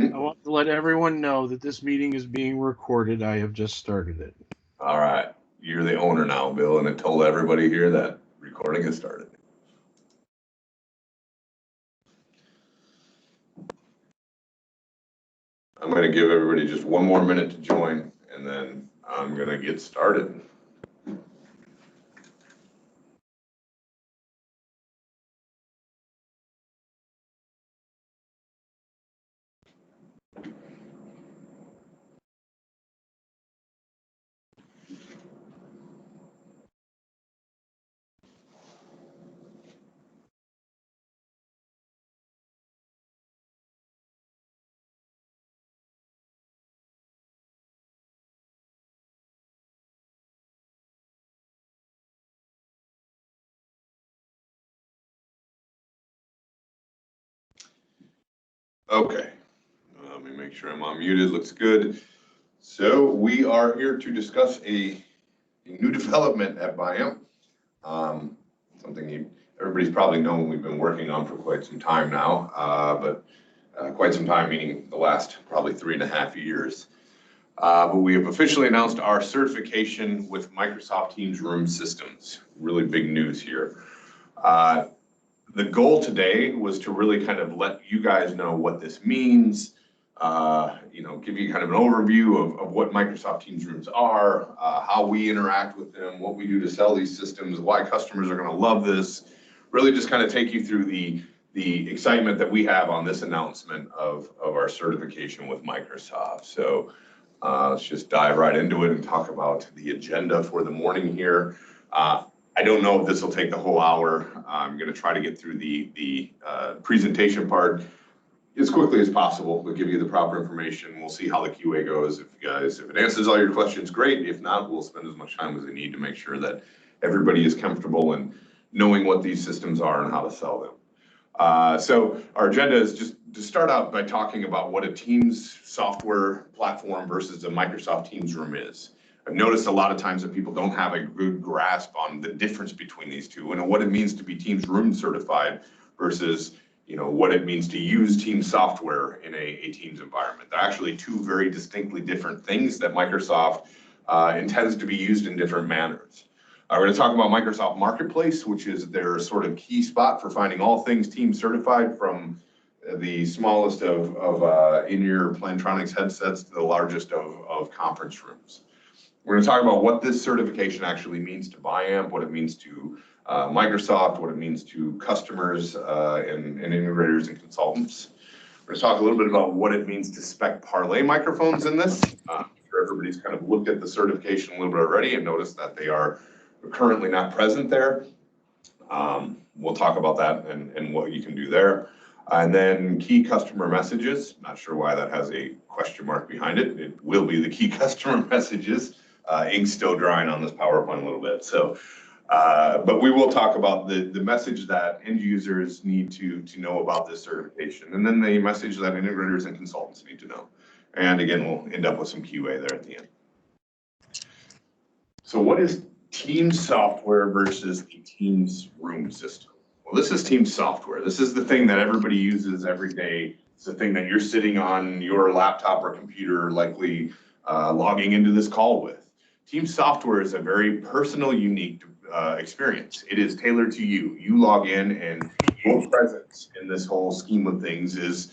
I want to let everyone know that this meeting is being recorded. I have just started it. All right. You're the owner now, Bill, and it told everybody here that recording has started. I'm going to give everybody just one more minute to join, and then I'm going to get started. Okay, let me make sure I'm unmuted. Looks good. So we are here to discuss a new development at Biamp. Something everybody's probably known we've been working on for quite some time now, but quite some time, meaning the last probably 3.5 years. But we have officially announced our certification with Microsoft Teams Room Systems. Really big news here. The goal today was to really kind of let you guys know what this means, give you kind of an overview of what Microsoft Teams Rooms are, how we interact with them, what we do to sell these systems, why customers are going to love this. Really just kind of take you through the excitement that we have on this announcement of our certification with Microsoft. So let's just dive right into it and talk about the agenda for the morning here. I don't know if this will take the whole hour. I'm going to try to get through the presentation part as quickly as possible. We'll give you the proper information. We'll see how the QA goes. If it answers all your questions, great. If not, we'll spend as much time as we need to make sure that everybody is comfortable in knowing what these systems are and how to sell them. So our agenda is just to start out by talking about what a Teams software platform versus a Microsoft Teams Room is. I've noticed a lot of times that people don't have a good grasp on the difference between these two and what it means to be Teams Room certified versus what it means to use Teams software in a Teams environment. They're actually two very distinctly different things that Microsoft intends to be used in different manners. We're going to talk about Microsoft Marketplace, which is their sort of key spot for finding all things Teams certified, from the smallest of in-ear Plantronics headsets to the largest of conference rooms. We're going to talk about what this certification actually means to Biamp, what it means to Microsoft, what it means to customers and integrators and consultants. We're going to talk a little bit about what it means to spec parlay microphones in this. I'm sure everybody's kind of looked at the certification a little bit already and noticed that they are currently not present there. We'll talk about that and what you can do there. And then key customer messages. Not sure why that has a question mark behind it. It will be the key customer messages. Ink's still drying on this PowerPoint a little bit. So, but we will talk about the message that end users need to know about this certification, and then the message that integrators and consultants need to know. And again, we'll end up with some QA there at the end. So what is Teams software versus the Teams Room system? Well, this is Teams software. This is the thing that everybody uses every day. It's the thing that you're sitting on your laptop or computer, likely logging into this call with. Teams software is a very personal, unique experience. It is tailored to you. You log in, and your presence in this whole scheme of things is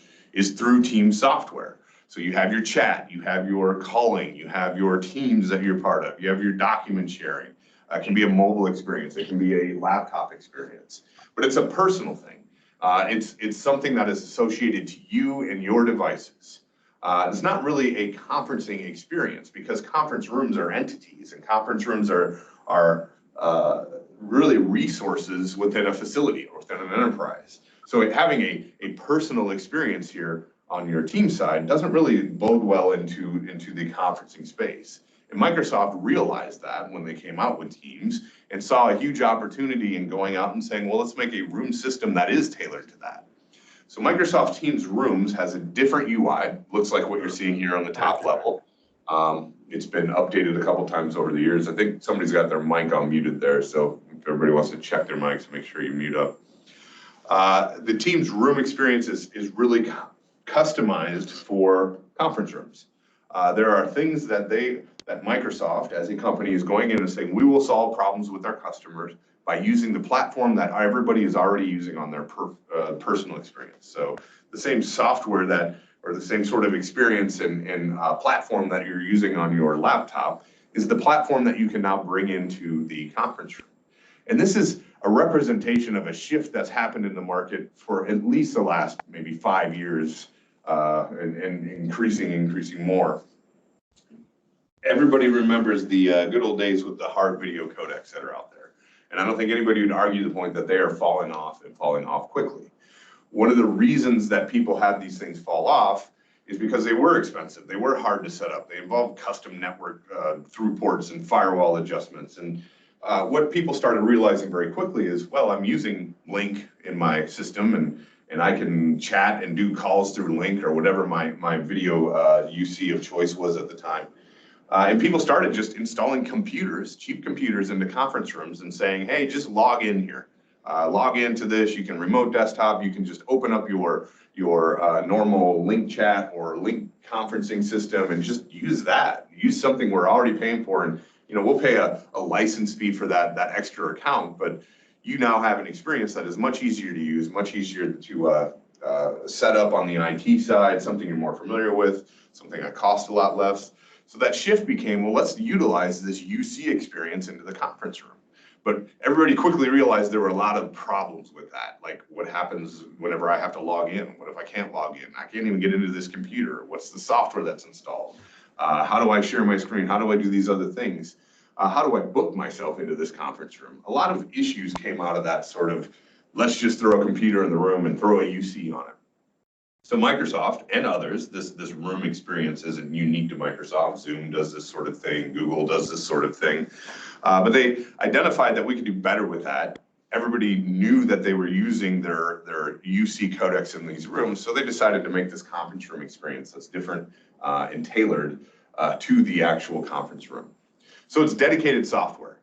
through Teams software. So you have your chat, you have your calling, you have your teams that you're part of, you have your document sharing. It can be a mobile experience, it can be a laptop experience, but it's a personal thing. It's something that is associated to you and your devices. It's not really a conferencing experience, because conference rooms are entities, and conference rooms are really resources within a facility or within an enterprise. So having a personal experience here on your team side doesn't really bode well into the conferencing space. And Microsoft realized that when they came out with Teams and saw a huge opportunity in going out and saying, well, let's make a room system that is tailored to that. So Microsoft Teams Rooms has a different UI, looks like what you're seeing here on the top level. It's been updated a couple times over the years. I think somebody's got their mic unmuted there, so if everybody wants to check their mics, make sure you mute up. The Teams Room experience is really customized for conference rooms. There are things that Microsoft as a company is going in and saying, we will solve problems with our customers by using the platform that everybody is already using on their personal experience. So the same software or the same sort of experience and platform that you're using on your laptop is the platform that you can now bring into the conference room. And this is a representation of a shift that's happened in the market for at least the last maybe 5 years, and increasing more. Everybody remembers the good old days with the hard video codecs that are out there. And I don't think anybody would argue the point that they are falling off and falling off quickly. One of the reasons that people had these things fall off is because they were expensive. They were hard to set up. They involved custom network through ports and firewall adjustments. And what people started realizing very quickly is, well, I'm using Link in my system and I can chat and do calls through Link or whatever my video UC of choice was at the time. And people started just installing computers, cheap computers into conference rooms and saying, hey, just log in here. Log into this, you can remote desktop, you can just open up your normal Link chat or Link conferencing system and just use that. Use something we're already paying for, and we'll pay a license fee for that extra account, but you now have an experience that is much easier to use, much easier to set up on the IT side, something you're more familiar with, something that costs a lot less. So that shift became, well, let's utilize this UC experience into the conference room. But everybody quickly realized there were a lot of problems with that. Like, what happens whenever I have to log in? What if I can't log in? I can't even get into this computer. What's the software that's installed? How do I share my screen? How do I do these other things? How do I book myself into this conference room? A lot of issues came out of that sort of, let's just throw a computer in the room and throw a UC on it. So Microsoft and others, this room experience isn't unique to Microsoft. Zoom does this sort of thing. Google does this sort of thing. But they identified that we could do better with that. Everybody knew that they were using their UC codecs in these rooms, so they decided to make this conference room experience that's different and tailored to the actual conference room. So it's dedicated software.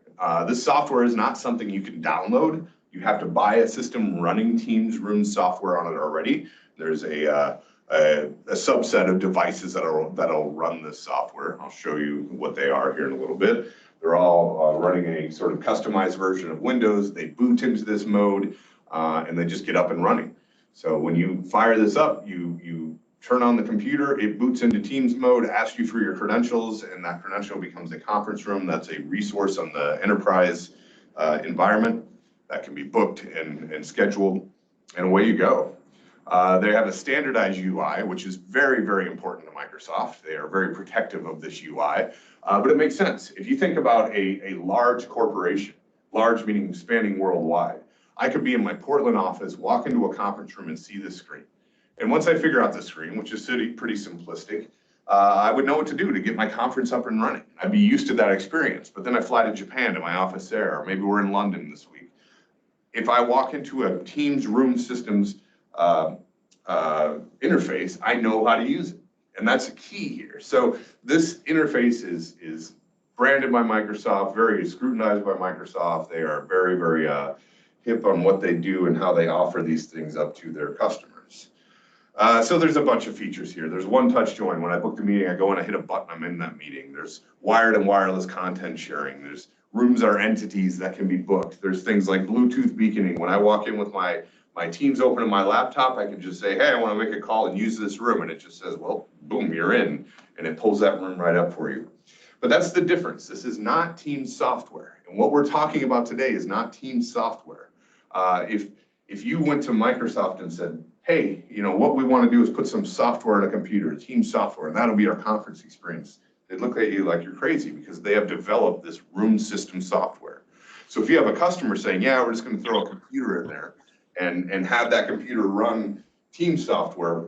This software is not something you can download. You have to buy a system running Teams Room software on it already. There's a subset of devices that'll run this software. I'll show you what they are here in a little bit. They're all running a sort of customized version of Windows. They boot into this mode and they just get up and running. So when you fire this up, you turn on the computer, it boots into Teams mode, asks you for your credentials, and that credential becomes a conference room. That's a resource on the enterprise environment that can be booked and scheduled, and away you go. They have a standardized UI, which is very, very important to Microsoft. They are very protective of this UI, but it makes sense. If you think about a large corporation, large meaning spanning worldwide, I could be in my Portland office, walk into a conference room and see this screen. And once I figure out the screen, which is pretty simplistic, I would know what to do to get my conference up and running. I'd be used to that experience, but then I fly to Japan to my office there, or maybe we're in London this week. If I walk into a Teams Room Systems interface, I know how to use it. And that's a key here. So this interface is branded by Microsoft, very scrutinized by Microsoft. They are very, very hip on what they do and how they offer these things up to their customers. So there's a bunch of features here. There's one-touch join. When I book the meeting, I go and I hit a button, I'm in that meeting. There's wired and wireless content sharing. There's rooms are entities that can be booked. There's things like Bluetooth beaconing. When I walk in with my Teams open on my laptop, I can just say, hey, I want to make a call and use this room. And it just says, well, boom, you're in. And it pulls that room right up for you. But that's the difference. This is not Teams software. And what we're talking about today is not Teams software. If you went to Microsoft and said, hey, what we want to do is put some software in a computer, Teams software, and that'll be our conference experience, they'd look at you like you're crazy because they have developed this room system software. So if you have a customer saying, yeah, we're just going to throw a computer in there and have that computer run Teams software,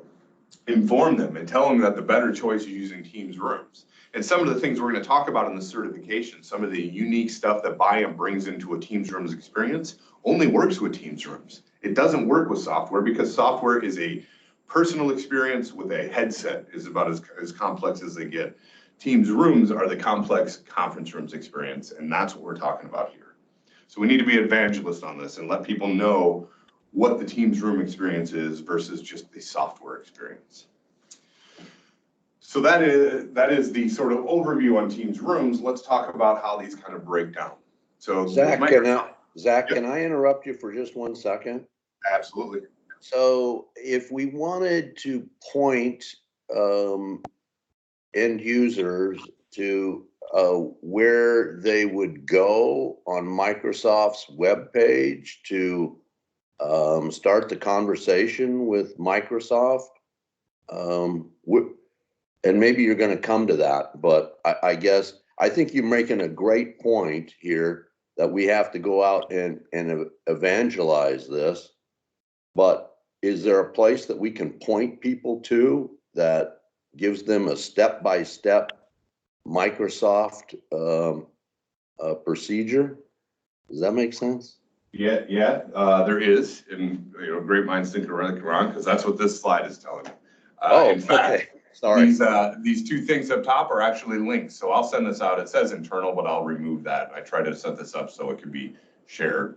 inform them and tell them that the better choice is using Teams Rooms. And some of the things we're going to talk about in the certification, some of the unique stuff that Biamp brings into a Teams Rooms experience only works with Teams Rooms. It doesn't work with software because software is a personal experience with a headset, is about as complex as they get. Teams Rooms are the complex conference rooms experience, and that's what we're talking about here. So we need to be evangelists on this and let people know what the Teams room experience is versus just the software experience. So that is the sort of overview on Teams rooms. Let's talk about how these kind of break down. So Zach, can I interrupt you for just 1 second? Absolutely. So if we wanted to point end users to where they would go on Microsoft's webpage to start the conversation with Microsoft, and maybe you're going to come to that, but I guess I think you're making a great point here that we have to go out and evangelize this. But is there a place that we can point people to that gives them a step-by-step Microsoft procedure? Does that make sense? Yeah, there is, and great minds think around because that's what this slide is telling you. In fact, okay. Sorry. These two things up top are actually linked. So I'll send this out. It says internal, but I'll remove that. I try to set this up so it can be shared.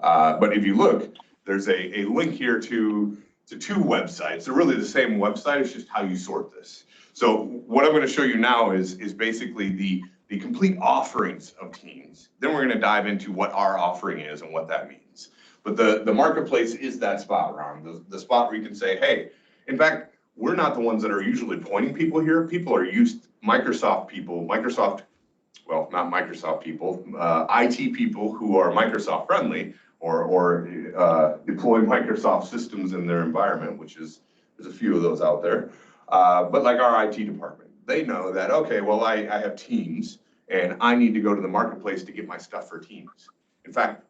But if you look, there's a link here to two websites. They're really the same website. It's just how you sort this. So what I'm going to show you now is basically the complete offerings of Teams. Then we're going to dive into what our offering is and what that means. But the marketplace is that spot, Ron, the spot where you can say, hey, in fact, we're not the ones that are usually pointing people here. People are Microsoft people, well, not Microsoft people, IT people who are Microsoft friendly or deploy Microsoft systems in their environment, there's a few of those out there. But like our IT department, they know that, okay, well, I have Teams and I need to go to the marketplace to get my stuff for Teams. In fact,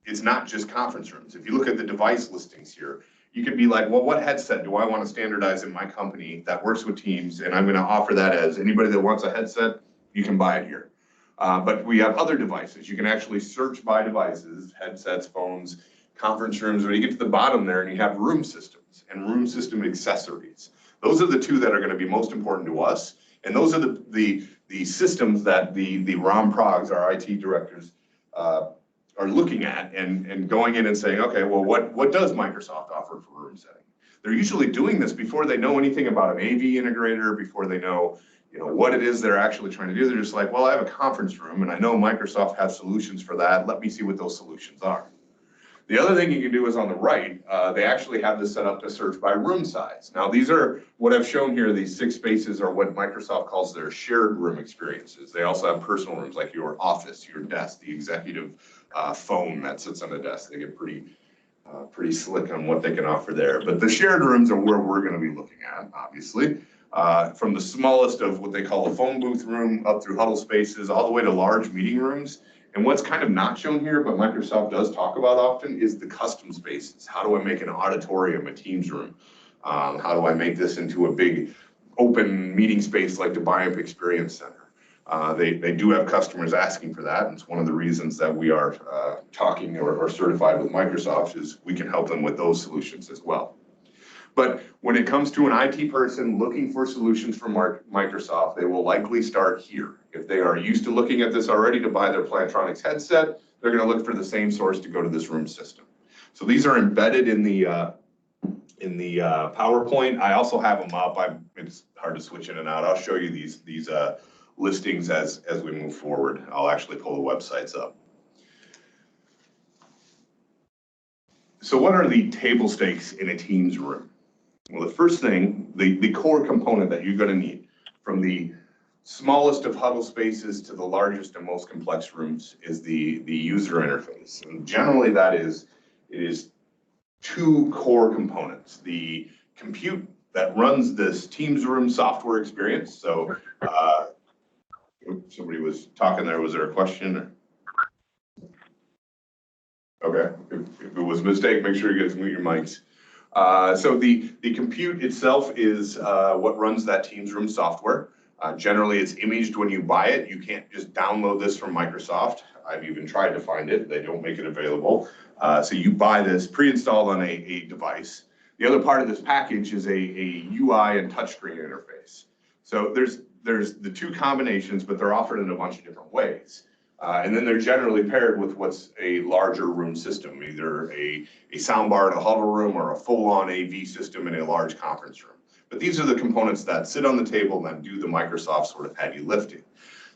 it's not just conference rooms. If you look at the device listings here, you could be like, well, what headset do I want to standardize in my company that works with Teams? And I'm going to offer that as anybody that wants a headset, you can buy it here. But we have other devices. You can actually search by devices, headsets, phones, conference rooms, where you get to the bottom there and you have room systems and room system accessories. Those are the two that are going to be most important to us. And those are the systems that the ROM progs, our IT directors, are looking at and going in and saying, okay, well, what does Microsoft offer for room setting? They're usually doing this before they know anything about an AV integrator, before they know, what it is they're actually trying to do. They're just like, well, I have a conference room and I know Microsoft has solutions for that. Let me see what those solutions are. The other thing you can do is on the right, they actually have this set up to search by room size. Now, these are what I've shown here. These 6 spaces are what Microsoft calls their shared room experiences. They also have personal rooms like your office, your desk, the executive phone that sits on the desk. They get pretty slick on what they can offer there. But the shared rooms are where we're going to be looking at, obviously. From the smallest of what they call a phone booth room up through huddle spaces, all the way to large meeting rooms. And what's kind of not shown here, but Microsoft does talk about often, is the custom spaces. How do I make an auditorium, a Teams room? How do I make this into a big open meeting space like the Biamp Experience Center? They do have customers asking for that. And it's one of the reasons that we are talking or certified with Microsoft is we can help them with those solutions as well. But when it comes to an IT person looking for solutions from Microsoft, they will likely start here. If they are used to looking at this already to buy their Plantronics headset, they're going to look for the same source to go to this room system. So these are embedded in the PowerPoint. I also have them up. It's hard to switch in and out. I'll show you these listings as we move forward. I'll actually pull the websites up. So what are the table stakes in a Teams room? Well, the first thing, the core component that you're going to need from the smallest of huddle spaces to the largest and most complex rooms is the user interface. And generally it is 2 core components. The compute that runs this Teams room software experience. So somebody was talking there. Was there a question? Okay, if it was a mistake, make sure you guys mute your mics. So the compute itself is what runs that Teams room software. Generally, it's imaged when you buy it. You can't just download this from Microsoft. I've even tried to find it. They don't make it available. So you buy this pre-installed on a device. The other part of this package is a UI and touchscreen interface. So there's the 2 combinations, but they're offered in a bunch of different ways. And then they're generally paired with what's a larger room system, either a sound bar in a huddle room or a full-on AV system in a large conference room. But these are the components that sit on the table and do the Microsoft sort of heavy lifting.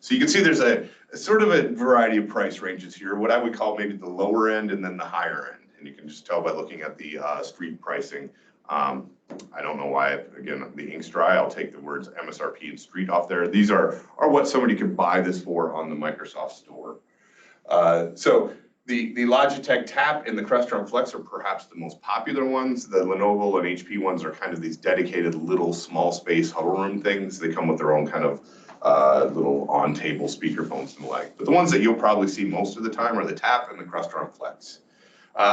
So you can see there's a sort of a variety of price ranges here, what I would call maybe the lower end and then the higher end. And you can just tell by looking at the street pricing. I don't know why, again, the ink's dry. I'll take the words MSRP and street off there. These are what somebody could buy this for on the Microsoft store. So the Logitech Tap and the Crestron Flex are perhaps the most popular ones. The Lenovo and HP ones are kind of these dedicated little small space huddle room things. They come with their own kind of little on-table speakerphones and the like. But the ones that you'll probably see most of the time are the Tap and the Crestron Flex.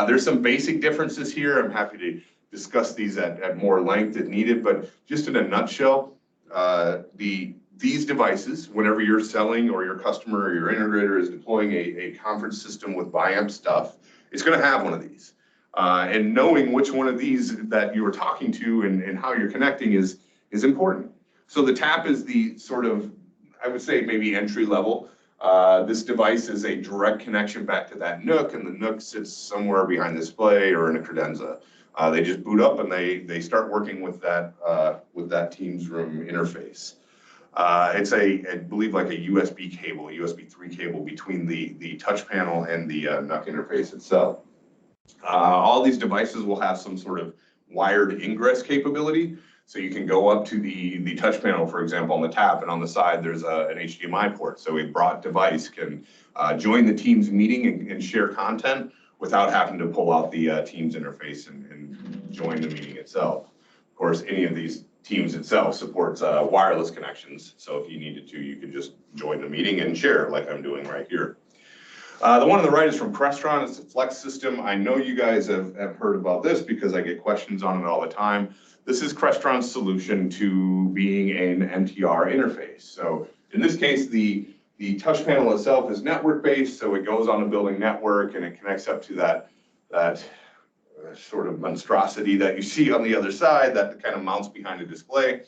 There's some basic differences here. I'm happy to discuss these at more length if needed, but just in a nutshell, these devices, whenever you're selling or your customer or your integrator is deploying a conference system with Biamp stuff, it's going to have one of these. And knowing which one of these that you are talking to and how you're connecting is important. So the Tap is the sort of, I would say maybe entry level. This device is a direct connection back to that NUC, and the NUC sits somewhere behind the display or in a credenza. They just boot up and they start working with that Teams Room interface. It's I believe like a USB cable, a USB 3 cable between the touch panel and the NUC interface itself. All these devices will have some sort of wired ingress capability. So you can go up to the touch panel, for example, on the Tap, and on the side there's an HDMI port. So a broad device can join the Teams meeting and share content without having to pull out the Teams interface and join the meeting itself. Of course, any of these Teams itself supports wireless connections. So if you needed to, you could just join the meeting and share like I'm doing right here. The one on the right is from Crestron. It's a Flex system. I know you guys have heard about this because I get questions on it all the time. This is Crestron's solution to being an MTR interface. So in this case, the touch panel itself is network-based, so it goes on a building network and it connects up to that sort of monstrosity that you see on the other side that kind of mounts behind a display.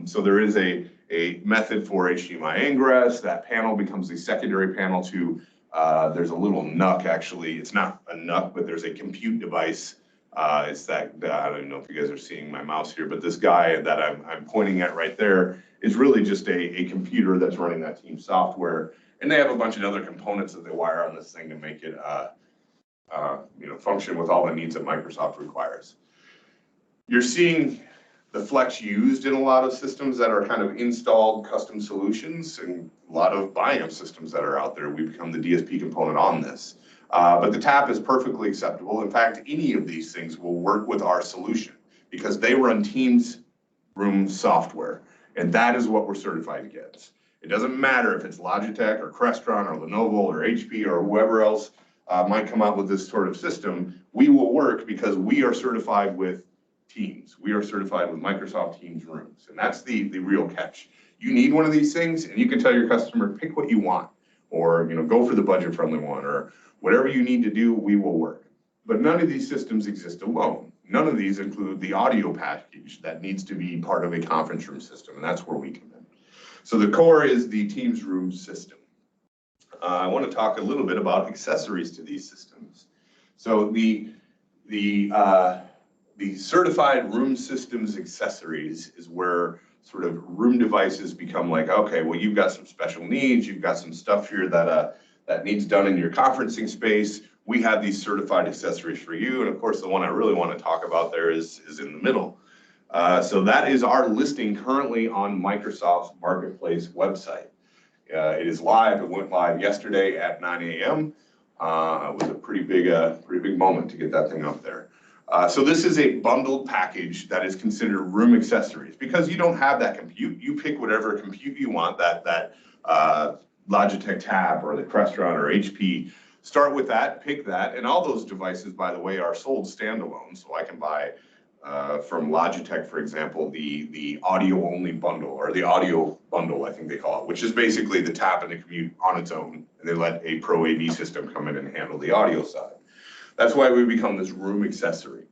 So there is a method for HDMI ingress. That panel becomes a secondary panel to, there's a little NUC actually. It's not a NUC, but there's a compute device. It's that, I don't know if you guys are seeing my mouse here, but this guy that I'm pointing at right there is really just a computer that's running that team software. And they have a bunch of other components that they wire on this thing to make it function with all the needs that Microsoft requires. You're seeing the Flex used in a lot of systems that are kind of installed custom solutions, and a lot of Biamp systems that are out there. We become the DSP component on this. But the Tap is perfectly acceptable. In fact, any of these things will work with our solution because they run Teams Room software, and that is what we're certified against. It doesn't matter if it's Logitech or Crestron or Lenovo or HP or whoever else might come out with this sort of system. We will work because we are certified with Teams. We are certified with Microsoft Teams Rooms, and that's the real catch. You need one of these things, and you can tell your customer, pick what you want, or go for the budget-friendly one, or whatever you need to do, we will work. But none of these systems exist alone. None of these include the audio package that needs to be part of a conference room system, and that's where we come in. So the core is the Teams Room system. I want to talk a little bit about accessories to these systems. So the certified room systems accessories is where sort of room devices become like, okay, well, you've got some special needs, you've got some stuff here that needs done in your conferencing space. We have these certified accessories for you. And of course, the one I really want to talk about there is in the middle. So that is our listing currently on Microsoft's Marketplace website. It is live. It went live yesterday at 9 a.m. It was a pretty big moment to get that thing up there. So this is a bundled package that is considered room accessories because you don't have that compute. You pick whatever compute you want, that Logitech Tab or the Crestron or HP. Start with that, pick that, and all those devices, by the way, are sold standalone. So I can buy from Logitech, for example, the audio only bundle, or the audio bundle, I think they call it, which is basically the Tap and the compute on its own, and they let a Pro AV system come in and handle the audio side. That's why we become this room accessory.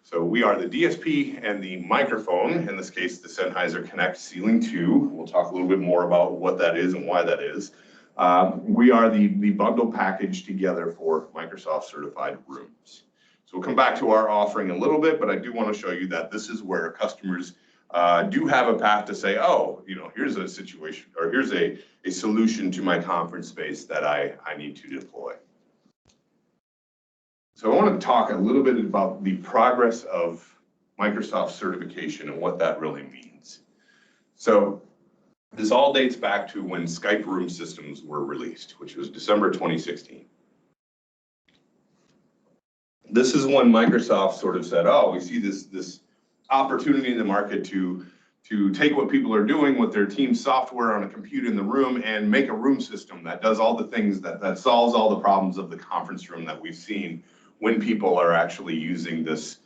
So we are the DSP and the microphone, in this case, the Sennheiser Connect Ceiling 2. We'll talk a little bit more about what that is and why that is. We are the bundle package together for Microsoft certified rooms. So we'll come back to our offering a little bit, but I do want to show you that this is where customers do have a path to say, oh, you know, here's a situation, or here's a solution to my conference space that I need to deploy. So I want to talk a little bit about the progress of Microsoft certification and what that really means. So this all dates back to when Skype room systems were released, which was December 2016. This is when Microsoft sort of said, oh, we see this opportunity in the market to take what people are doing with their team software on a computer in the room and make a room system that does all the things that solves all the problems of the conference room that we've seen when people are actually using this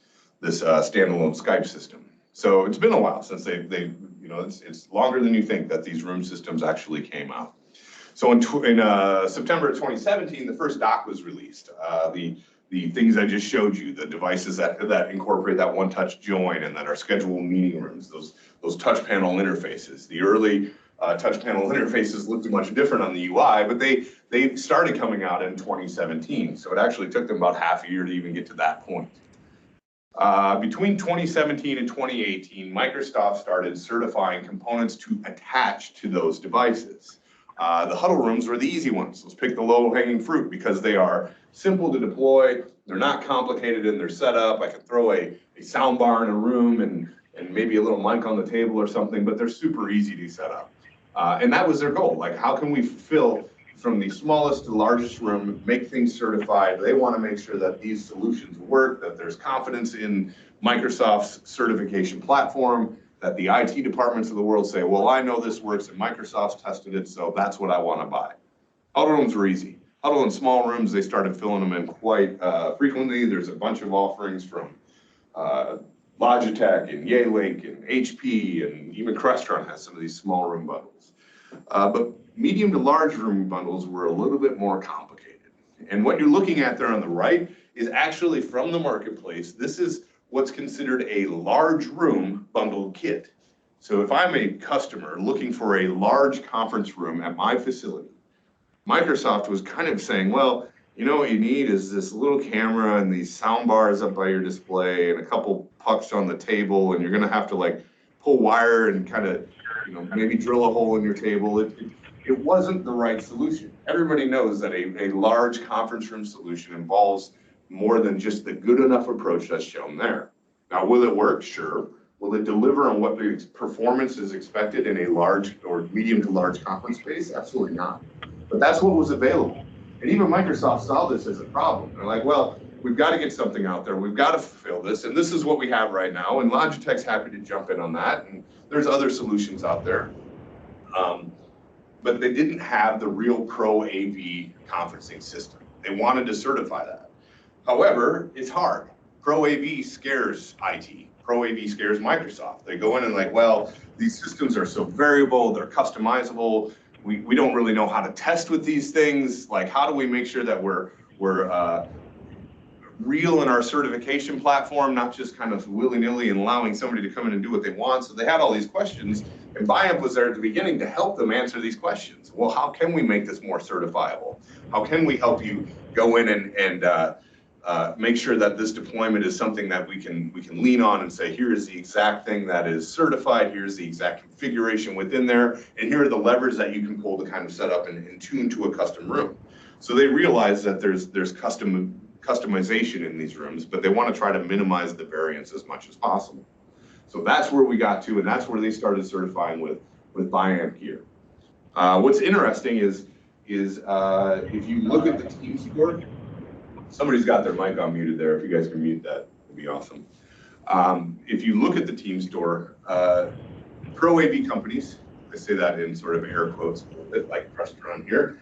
standalone Skype system. So it's been a while since they you know, it's longer than you think that these room systems actually came out. So in September of 2017, the first dock was released. The things I just showed you, the devices that incorporate that one-touch join and that are scheduled meeting rooms, those touch panel interfaces. The early touch panel interfaces looked much different on the UI, but they started coming out in 2017. So it actually took them about half a year to even get to that point. Between 2017 and 2018, Microsoft started certifying components to attach to those devices. The huddle rooms were the easy ones. Let's pick the low-hanging fruit because they are simple to deploy. They're not complicated in their setup. I can throw a sound bar in a room and maybe a little mic on the table or something, but they're super easy to set up. And that was their goal. Like, how can we fulfill from the smallest to largest room, make things certified? They want to make sure that these solutions work, that there's confidence in Microsoft's certification platform, that the IT departments of the world say, well, I know this works and Microsoft's tested it, so that's what I want to buy. Huddle rooms were easy. Huddle in small rooms, they started filling them in quite frequently. There's a bunch of offerings from Logitech and Yealink and HP, and even Crestron has some of these small room bundles. But medium to large room bundles were a little bit more complicated. And what you're looking at there on the right is actually from the marketplace. This is what's considered a large room bundled kit. So if I'm a customer looking for a large conference room at my facility, Microsoft was kind of saying, well, you know what you need is this little camera and these sound bars up by your display and a couple pucks on the table, and you're going to have to like pull wire and kind of, you know, maybe drill a hole in your table. It wasn't the right solution. Everybody knows that a large conference room solution involves more than just the good enough approach that's shown there. Now, will it work? Sure. Will it deliver on what the performance is expected in a large or medium to large conference space? Absolutely not. But that's what was available. And even Microsoft saw this as a problem. They're like, well, we've got to get something out there. We've got to fulfill this. And this is what we have right now. And Logitech's happy to jump in on that. And there's other solutions out there. But they didn't have the real Pro AV conferencing system. They wanted to certify that. However, it's hard. Pro AV scares IT. Pro AV scares Microsoft. They go in and like, well, these systems are so variable, they're customizable. We don't really know how to test with these things. Like, how do we make sure that we're real in our certification platform, not just kind of willy-nilly and allowing somebody to come in and do what they want? So they had all these questions, and Biamp was there at the beginning to help them answer these questions. Well, how can we make this more certifiable? How can we help you go in and make sure that this deployment is something that we can lean on and say, here is the exact thing that is certified, here's the exact configuration within there, and here are the levers that you can pull to kind of set up and tune to a custom room. So they realize that there's customization in these rooms, but they want to try to minimize the variance as much as possible. So that's where we got to, and that's where they started certifying with Biamp gear. What's interesting is if you look at the team store, somebody's got their mic unmuted there. If you guys can mute that, it'd be awesome. If you look at the team store, Pro AV companies, I say that in sort of air quotes, a little bit like Crestron here,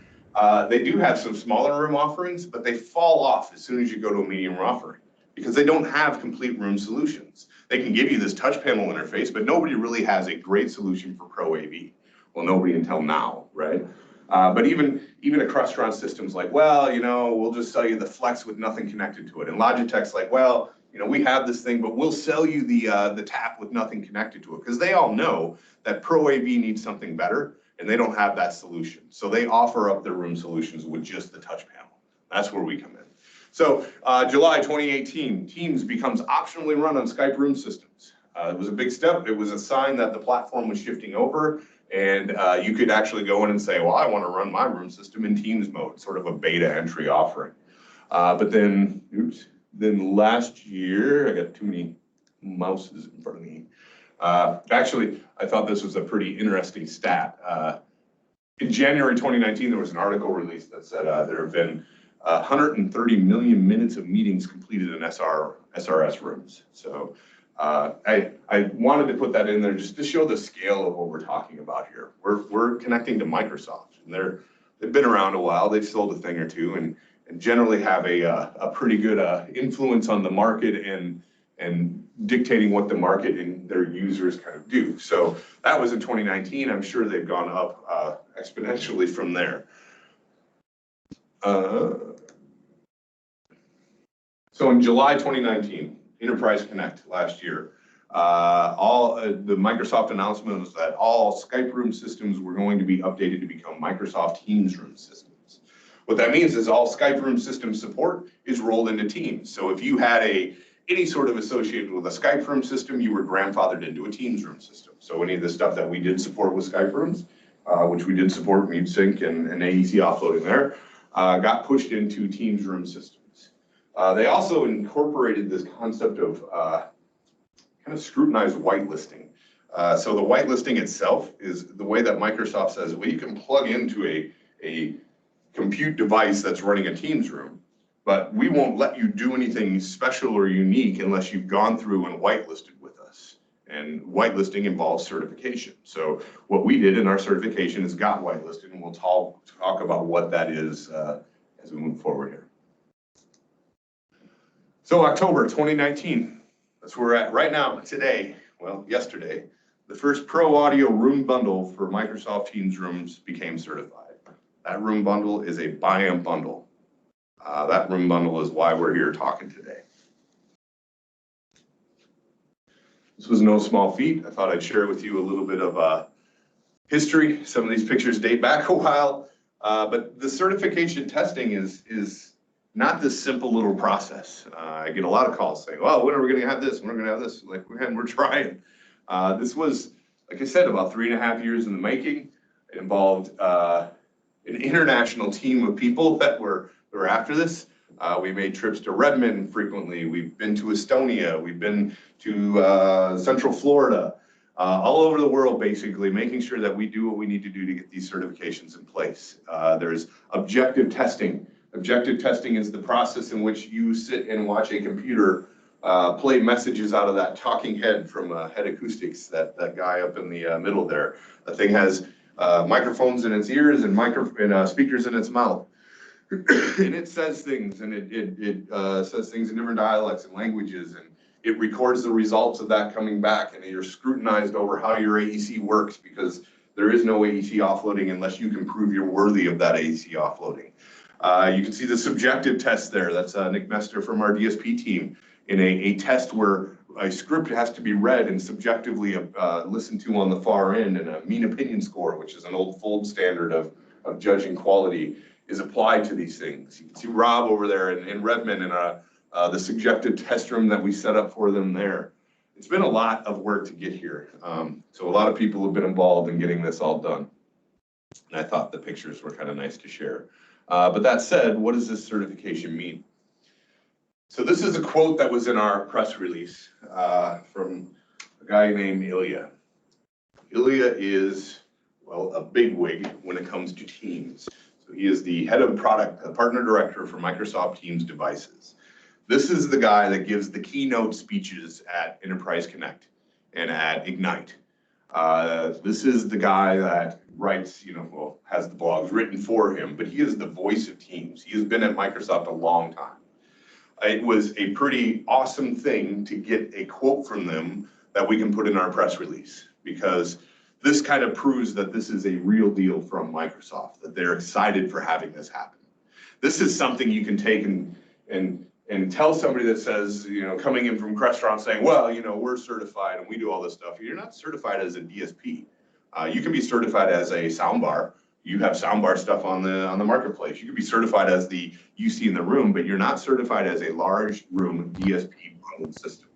they do have some smaller room offerings, but they fall off as soon as you go to a medium room offering because they don't have complete room solutions. They can give you this touch panel interface, but nobody really has a great solution for Pro AV. Well, nobody until now, right? But even a Crestron system's like, well, you know, we'll just sell you the Flex with nothing connected to it. And Logitech's like, well, you know, we have this thing, but we'll sell you the tap with nothing connected to it. Because they all know that Pro AV needs something better. and they don't have that solution. So they offer up their room solutions with just the touch panel. That's where we come in. So July 2018, Teams becomes optionally run on Skype room systems. It was a big step. It was a sign that the platform was shifting over, and you could actually go in and say, well, I want to run my room system in Teams mode, sort of a beta entry offering. But then, then last year, I got too many mouses in front of me. Actually, I thought this was a pretty interesting stat. In January 2019, there was an article released that said there have been 130 million minutes of meetings completed in SRS rooms. So I wanted to put that in there just to show the scale of what we're talking about here. We're connecting to Microsoft, and they've been around a while. They've sold a thing or two, and generally have a pretty good influence on the market and dictating what the market and their users kind of do. So that was in 2019. I'm sure they've gone up exponentially from there. So in July 2019, Enterprise Connect last year, the Microsoft announcement was that all Skype room systems were going to be updated to become Microsoft Teams room systems. What that means is all Skype room system support is rolled into Teams. So if you had any sort of associated with a Skype room system, you were grandfathered into a Teams room system. So any of the stuff that we did support with Skype rooms, which we did support MuteSync and AEC offloading there, got pushed into Teams room systems. They also incorporated this concept of kind of scrutinized whitelisting. So the whitelisting itself is the way that Microsoft says, well, you can plug into a compute device that's running a Teams room, but we won't let you do anything special or unique unless you've gone through and whitelisted with us. And whitelisting involves certification. So what we did in our certification is got whitelisted, and we'll talk about what that is as we move forward here. So October 2019, that's where we're at right now, today, well, yesterday, the first Pro Audio room bundle for Microsoft Teams rooms became certified. That room bundle is a Biamp bundle. That room bundle is why we're here talking today. This was no small feat. I thought I'd share with you a little bit of history. Some of these pictures date back a while, but the certification testing is not this simple little process. I get a lot of calls saying, well, when are we going to have this? When are we going to have this? Like, we're trying. This was, like I said, about 3.5 years in the making. It involved an international team of people that were after this. We made trips to Redmond frequently. We've been to Estonia. We've been to Central Florida, all over the world, basically, making sure that we do what we need to do to get these certifications in place. There's objective testing. Objective testing is the process in which you sit and watch a computer play messages out of that talking head from Head Acoustics, that guy up in the middle there. The thing has microphones in its ears and speakers in its mouth. And it says things, and it says things in different dialects and languages, and it records the results of that coming back, and you're scrutinized over how your AEC works, because there is no AEC offloading unless you can prove you're worthy of that AEC offloading. You can see the subjective test there. That's Nick Mester from our DSP team in a test where a script has to be read and subjectively listened to on the far end, and a mean opinion score, which is an old fold standard of judging quality, is applied to these things. You can see Rob over there in Redmond and the subjective test room that we set up for them there. It's been a lot of work to get here. So a lot of people have been involved in getting this all done. And I thought the pictures were kind of nice to share. But that said, what does this certification mean? So this is a quote that was in our press release from a guy named Ilya. Ilya is, well, a bigwig when it comes to Teams. So he is the head of product, partner director for Microsoft Teams devices. This is the guy that gives the keynote speeches at Enterprise Connect and at Ignite. This is the guy that writes, well, has the blogs written for him, but he is the voice of Teams. He has been at Microsoft a long time. It was a pretty awesome thing to get a quote from them that we can put in our press release, because this kind of proves that this is a real deal from Microsoft, that they're excited for having this happen. This is something you can take and tell somebody that says, coming in from Crestron saying, well, we're certified and we do all this stuff. You're not certified as a DSP. You can be certified as a soundbar. You have soundbar stuff on the marketplace. You can be certified as the UC in the room, but you're not certified as a large room DSP bundled system.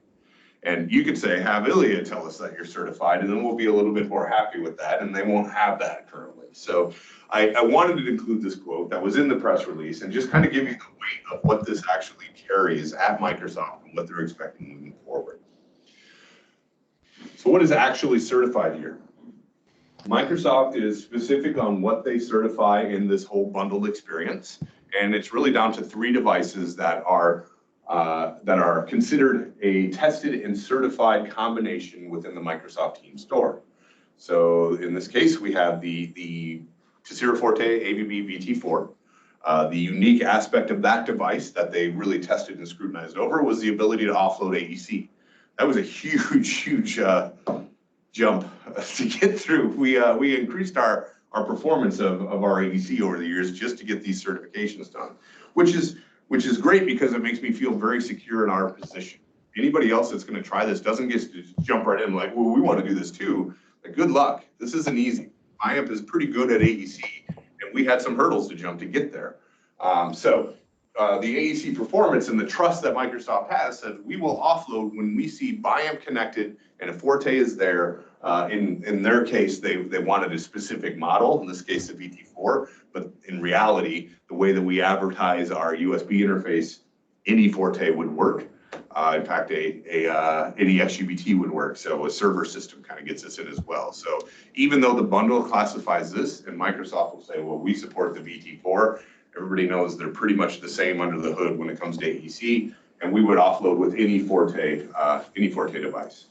And you could say, have Ilya tell us that you're certified, and then we'll be a little bit more happy with that, and they won't have that currently. So I wanted to include this quote that was in the press release and just kind of give you the weight of what this actually carries at Microsoft and what they're expecting moving forward. So what is actually certified here? Microsoft is specific on what they certify in this whole bundled experience, and it's really down to 3 devices that are considered a tested and certified combination within the Microsoft Teams store. So in this case, we have the Ticera Forte ABB VT4. The unique aspect of that device that they really tested and scrutinized over was the ability to offload AEC. That was a huge jump to get through. We increased our performance of our AEC over the years just to get these certifications done, which is great because it makes me feel very secure in our position. Anybody else that's going to try this doesn't get to jump right in like, well, we want to do this too. Like, good luck. This isn't easy. Biamp is pretty good at AEC, and we had some hurdles to jump to get there. The AEC performance and the trust that Microsoft has says we will offload when we see Biamp connected and a Forte is there. In their case, they wanted a specific model, in this case, the VT4, but in reality, the way that we advertise our USB interface, any Forte would work. In fact, any XUBT would work. So a server system kind of gets us in as well. So even though the bundle classifies this, and Microsoft will say, well, we support the VT4, everybody knows they're pretty much the same under the hood when it comes to AEC, and we would offload with any Forte device.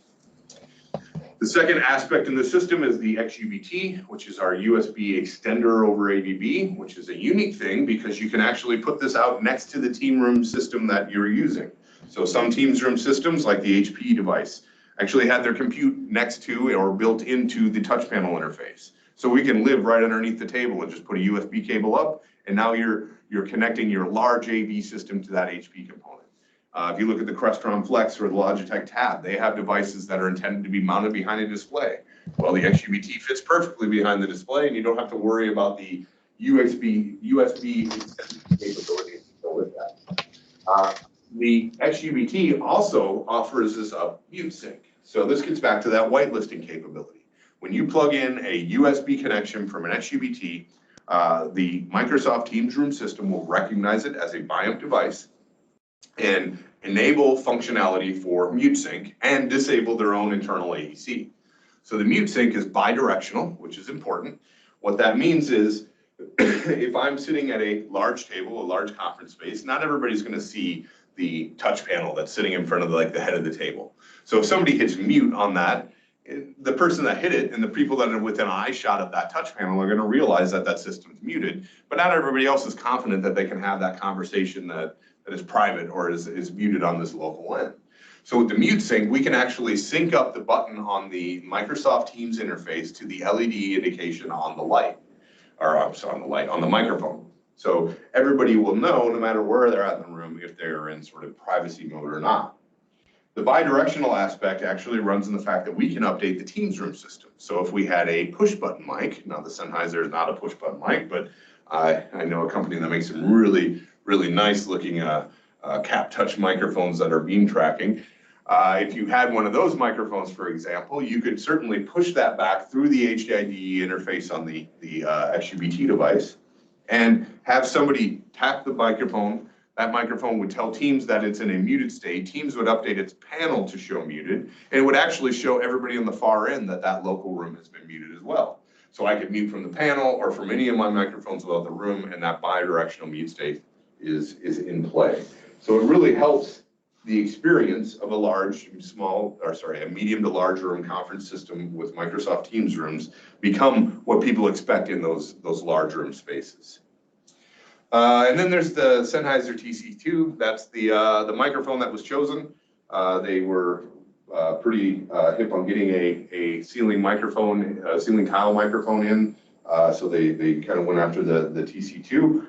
The second aspect in the system is the XUBT, which is our USB extender over ABB, which is a unique thing because you can actually put this out next to the Team Room system that you're using. So some Teams Room systems, like the HP device, actually had their compute next to or built into the touch panel interface. So we can live right underneath the table and just put a USB cable up, and now you're connecting your large AV system to that HP component. If you look at the Crestron Flex or the Logitech Tab, they have devices that are intended to be mounted behind a display. Well, the XUBT fits perfectly behind the display, and you don't have to worry about the USB capability to go with that. The XUBT also offers us a mute sync. So this gets back to that whitelisting capability. When you plug in a USB connection from an XUBT, the Microsoft Teams Room system will recognize it as a Biamp device and enable functionality for mute sync and disable their own internal AEC. So the mute sync is bidirectional, which is important. What that means is if I'm sitting at a large table, a large conference space, not everybody's going to see the touch panel that's sitting in front of the head of the table. So if somebody hits mute on that, the person that hit it and the people that are within eye shot of that touch panel are going to realize that that system's muted, but not everybody else is confident that they can have that conversation that is private or is muted on this local end. So with the mute sync, we can actually sync up the button on the Microsoft Teams interface to the LED indication on the light, or on the microphone. So everybody will know, no matter where they're at in the room, if they're in sort of privacy mode or not. The bidirectional aspect actually runs in the fact that we can update the Teams Room system. So if we had a push button mic, now the Sennheiser is not a push button mic, but I know a company that makes some really nice looking cap touch microphones that are beam tracking. If you had one of those microphones, for example, you could certainly push that back through the HDID interface on the XUBT device and have somebody tap the microphone. That microphone would tell Teams that it's in a muted state. Teams would update its panel to show muted, and it would actually show everybody on the far end that that local room has been muted as well. So I could mute from the panel or from any of my microphones without the room, and that bidirectional mute state is in play. So it really helps the experience of a medium to large room conference system with Microsoft Teams rooms become what people expect in those large room spaces. And then there's the Sennheiser TC2. That's the microphone that was chosen. They were pretty hip on getting a ceiling microphone, ceiling tile microphone in. So they kind of went after the TC2.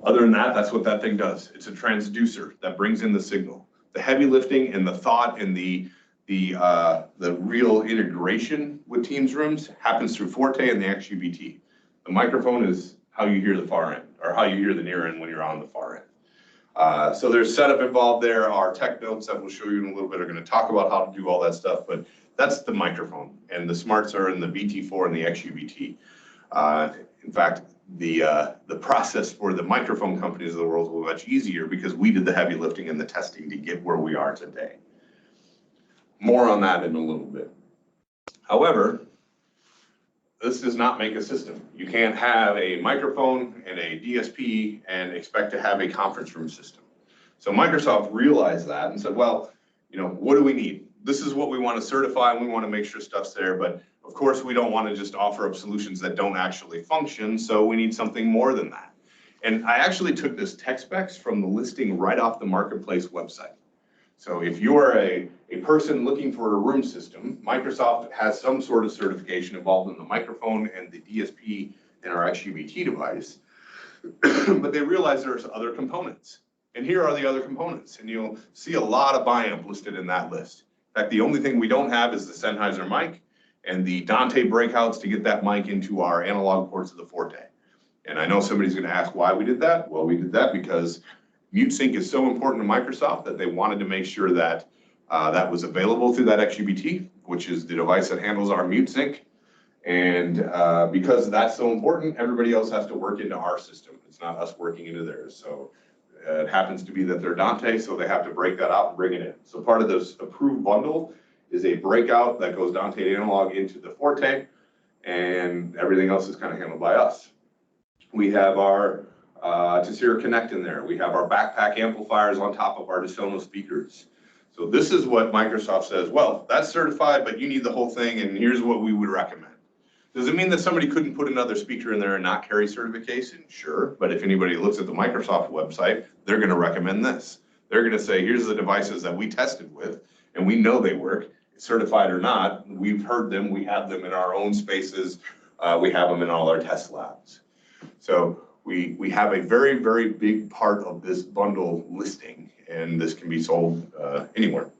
Other than that, that's what that thing does. It's a transducer that brings in the signal. The heavy lifting and the thought and the the real integration with Teams rooms happens through Forte and the XUBT. The microphone is how you hear the far end, or how you hear the near end when you're on the far end. So there's setup involved there. Our tech notes that we'll show you in a little bit are going to talk about how to do all that stuff, but that's the microphone, and the smarts are in the VT4 and the XUBT. In fact, the process for the microphone companies of the world was much easier because we did the heavy lifting and the testing to get where we are today. More on that in a little bit. However, this does not make a system. You can't have a microphone and a DSP and expect to have a conference room system. So Microsoft realized that and said, well, what do we need? This is what we want to certify, and we want to make sure stuff's there, but of course we don't want to just offer up solutions that don't actually function, so we need something more than that. And I actually took this tech specs from the listing right off the Marketplace website. So if you are a person looking for a room system, Microsoft has some sort of certification involved in the microphone and the DSP in our XUBT device, but they realize there's other components. And here are the other components, and you'll see a lot of Biamp listed in that list. In fact, the only thing we don't have is the Sennheiser mic and the Dante breakouts to get that mic into our analog ports of the Forte. And I know somebody's going to ask why we did that. Well, we did that because mute sync is so important to Microsoft that they wanted to make sure that that was available through that XUBT, which is the device that handles our mute sync. And because that's so important, everybody else has to work into our system. It's not us working into theirs. So it happens to be that they're Dante, so they have to break that out and bring it in. So part of this approved bundle is a breakout that goes Dante analog into the Forte, and everything else is kind of handled by us. We have our Tessera Connect in there. We have our backpack amplifiers on top of our DeSono speakers. So this is what Microsoft says, well, that's certified, but you need the whole thing, and here's what we would recommend. Does it mean that somebody couldn't put another speaker in there and not carry certification? Sure, but if anybody looks at the Microsoft website, they're going to recommend this. They're going to say, here's the devices that we tested with, and we know they work, certified or not. We've heard them, we have them in our own spaces, we have them in all our test labs. So we have a very, very big part of this bundle listing, and this can be sold anywhere.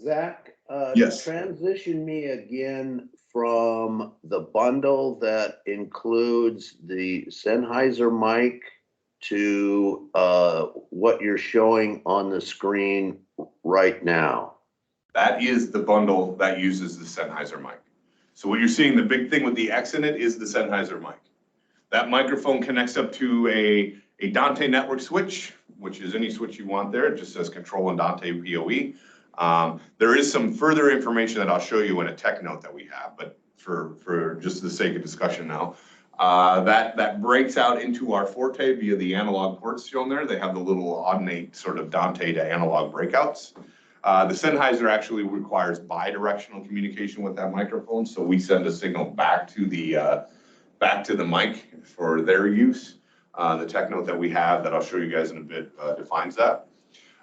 Zach, Yes. Transition me again from the bundle that includes the Sennheiser mic to what you're showing on the screen right now. That is the bundle that uses the Sennheiser mic. So what you're seeing, the big thing with the X in it is the Sennheiser mic. That microphone connects up to a Dante network switch, which is any switch you want there. It just says control and Dante PoE. There is some further information that I'll show you in a tech note that we have, but for just the sake of discussion now, that breaks out into our Forte via the analog ports shown there. They have the little ordinate sort of Dante to analog breakouts. The Sennheiser actually requires bi-directional communication with that microphone, so we send a signal back to the mic for their use. The tech note that we have that I'll show you guys in a bit defines that.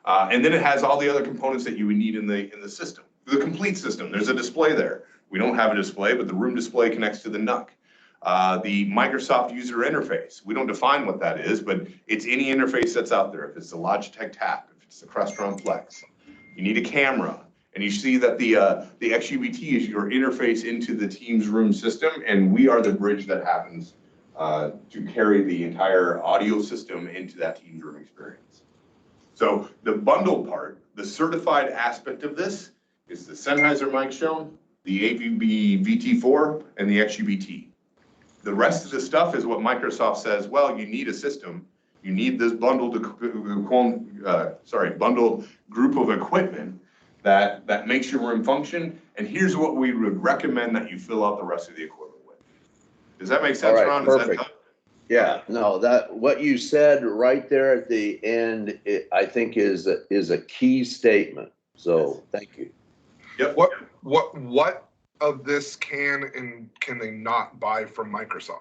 And then it has all the other components that you would need in the system. The complete system, there's a display there. We don't have a display, but the room display connects to the NUC. The Microsoft user interface, we don't define what that is, but it's any interface that's out there. If it's the Logitech Tap, if it's the Crestron Flex, you need a camera. And you see that the XUBT is your interface into the Teams room system, and we are the bridge that happens to carry the entire audio system into that Teams room experience. So the bundle part, the certified aspect of this is the Sennheiser mic shown, the AVB VT4, and the XUBT. The rest of the stuff is what Microsoft says, well, you need a system. You need this bundled group of equipment that makes your room function, and here's what we would recommend that you fill out the rest of the equipment with. Does that make sense, All right, Ron? perfect. Yeah, no, that what you said right there at the end, I think is a key statement. So thank you. Yep. What of this can they not buy from Microsoft?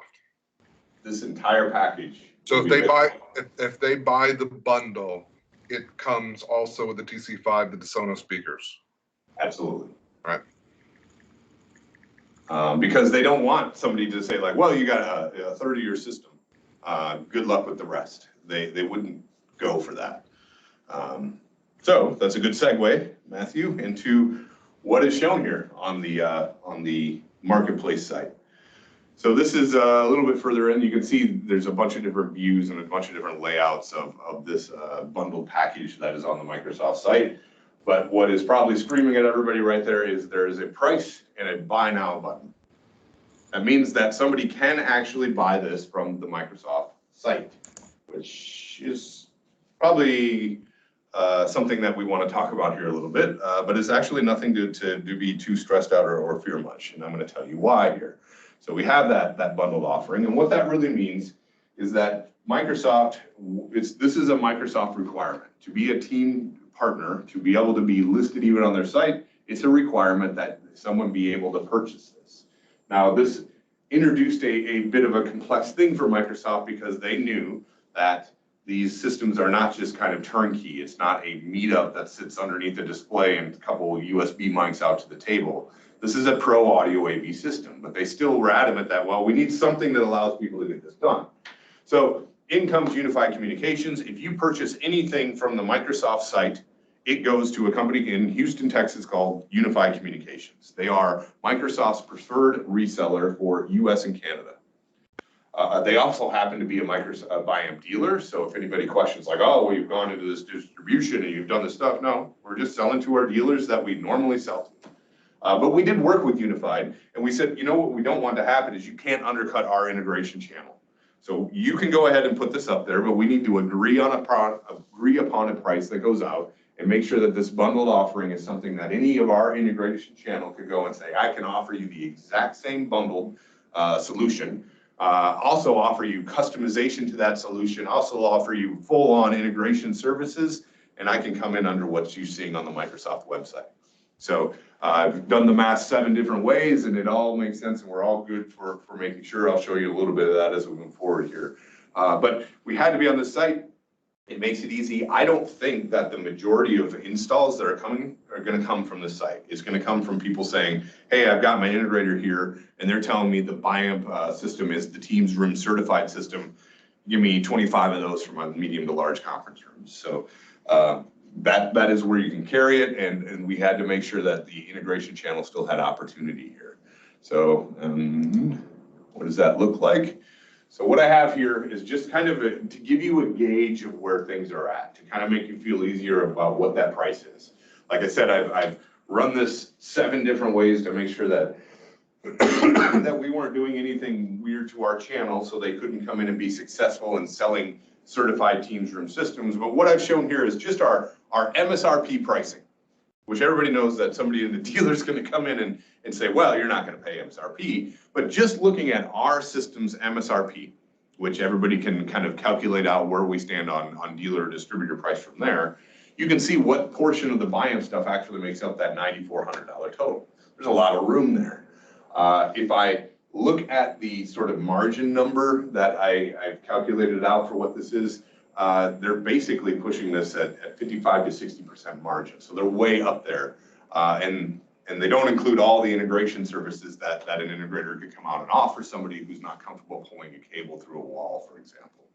This entire package. So if they buy the bundle, it comes also with the TC5, the DeSono speakers. Absolutely. Right. Because they don't want somebody to say like, well, you got a 30-year system. Good luck with the rest. They wouldn't go for that. So that's a good segue, Matthew, into what is shown here on the marketplace site. So this is a little bit further in. You can see there's a bunch of different views and a bunch of different layouts of this bundled package that is on the Microsoft site. But what is probably screaming at everybody right there is a price and a buy now button. That means that somebody can actually buy this from the Microsoft site, which is probably something that we want to talk about here a little bit, but it's actually nothing to be too stressed out or fear much, and I'm going to tell you why here. So we have that bundled offering, and what that really means is that Microsoft, this is a Microsoft requirement. To be a team partner, to be able to be listed even on their site, it's a requirement that someone be able to purchase this. Now, this introduced a bit of a complex thing for Microsoft because they knew that these systems are not just kind of turnkey. It's not a meetup that sits underneath a display and a couple of USB mics out to the table. This is a pro audio AV system, but they still were adamant that, well, we need something that allows people to get this done. So in comes Unified Communications. If you purchase anything from the Microsoft site, it goes to a company in Houston, Texas called Unified Communications. They are Microsoft's preferred reseller for US and Canada. They also happen to be a Microsoft Biamp dealer. So if anybody questions like, oh, well, you've gone into this distribution and you've done this stuff. No, we're just selling to our dealers that we normally sell to. But we did work with Unified and we said, you know what we don't want to happen is you can't undercut our integration channel. So you can go ahead and put this up there, but we need to agree upon a price that goes out and make sure that this bundled offering is something that any of our integration channel could go and say, I can offer you the exact same bundled solution. Also offer you customization to that solution, also offer you full-on integration services, and I can come in under what you're seeing on the Microsoft website. So I've done the math 7 different ways, and it all makes sense, and we're all good for making sure. I'll show you a little bit of that as we move forward here. But we had to be on this site. It makes it easy. I don't think that the majority of installs that are coming are going to come from this site. It's going to come from people saying, hey, I've got my integrator here, and they're telling me the Biamp system is the Teams Room certified system. Give me 25 of those for my medium to large conference rooms. So that is where you can carry it, and we had to make sure that the integration channel still had opportunity here. So what does that look like? So what I have here is just kind of to give you a gauge of where things are at, to kind of make you feel easier about what that price is. Like I said, I've run this 7 different ways to make sure that that we weren't doing anything weird to our channel so they couldn't come in and be successful in selling certified Teams Room systems. But what I've shown here is just our MSRP pricing, which everybody knows that somebody in the dealer is going to come in and say, well, you're not going to pay MSRP. But just looking at our system's MSRP, which everybody can kind of calculate out where we stand on dealer or distributor price from there, you can see what portion of the Biamp stuff actually makes up that $9,400 total. There's a lot of room there. If I look at the sort of margin number that I've calculated out for what this is, they're basically pushing this at 55 to 60% margin. So they're way up there. And they don't include all the integration services that an integrator could come out and offer somebody who's not comfortable pulling a cable through a wall, for example.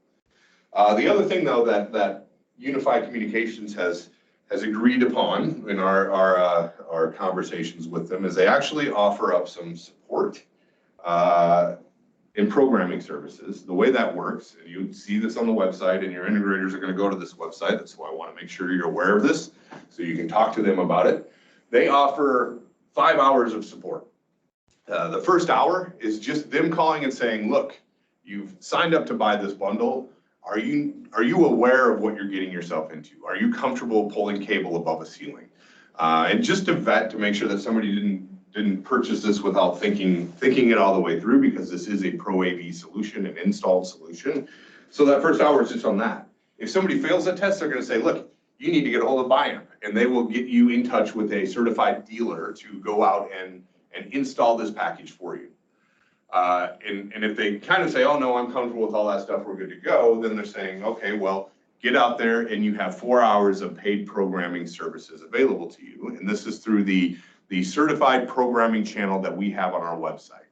The other thing, though, that Unified Communications has agreed upon in our conversations with them is they actually offer up some support in programming services. The way that works, and you see this on the website, and your integrators are going to go to this website. That's why I want to make sure you're aware of this, so you can talk to them about it. They offer 5 hours of support. The first hour is just them calling and saying, look, you've signed up to buy this bundle. Are you aware of what you're getting yourself into? Are you comfortable pulling cable above a ceiling? And just to vet to make sure that somebody didn't purchase this without thinking it all the way through, because this is a pro AV solution, an installed solution. So that first hour is just on that. If somebody fails that test, they're going to say, look, you need to get a hold of Biamp, and they will get you in touch with a certified dealer to go out and install this package for you. And if they kind of say, oh no, I'm comfortable with all that stuff, we're good to go, then they're saying, okay, well, get out there and you have 4 hours of paid programming services available to you. And this is through the certified programming channel that we have on our website.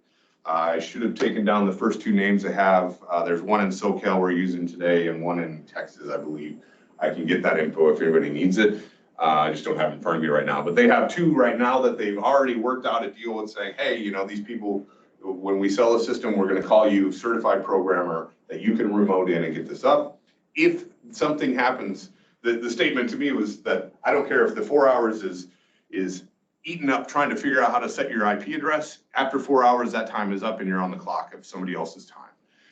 I should have taken down the first 2 names I have. There's one in SoCal we're using today and one in Texas, I believe. I can get that info if anybody needs it. I just don't have it in front of me right now, but they have 2 right now that they've already worked out a deal with saying, hey, you know, these people, when we sell a system, we're going to call you certified programmer that you can remote in and get this up. If something happens, the statement to me was that I don't care if the 4 hours is eaten up trying to figure out how to set your IP address. After 4 hours, that time is up and you're on the clock of somebody else's time.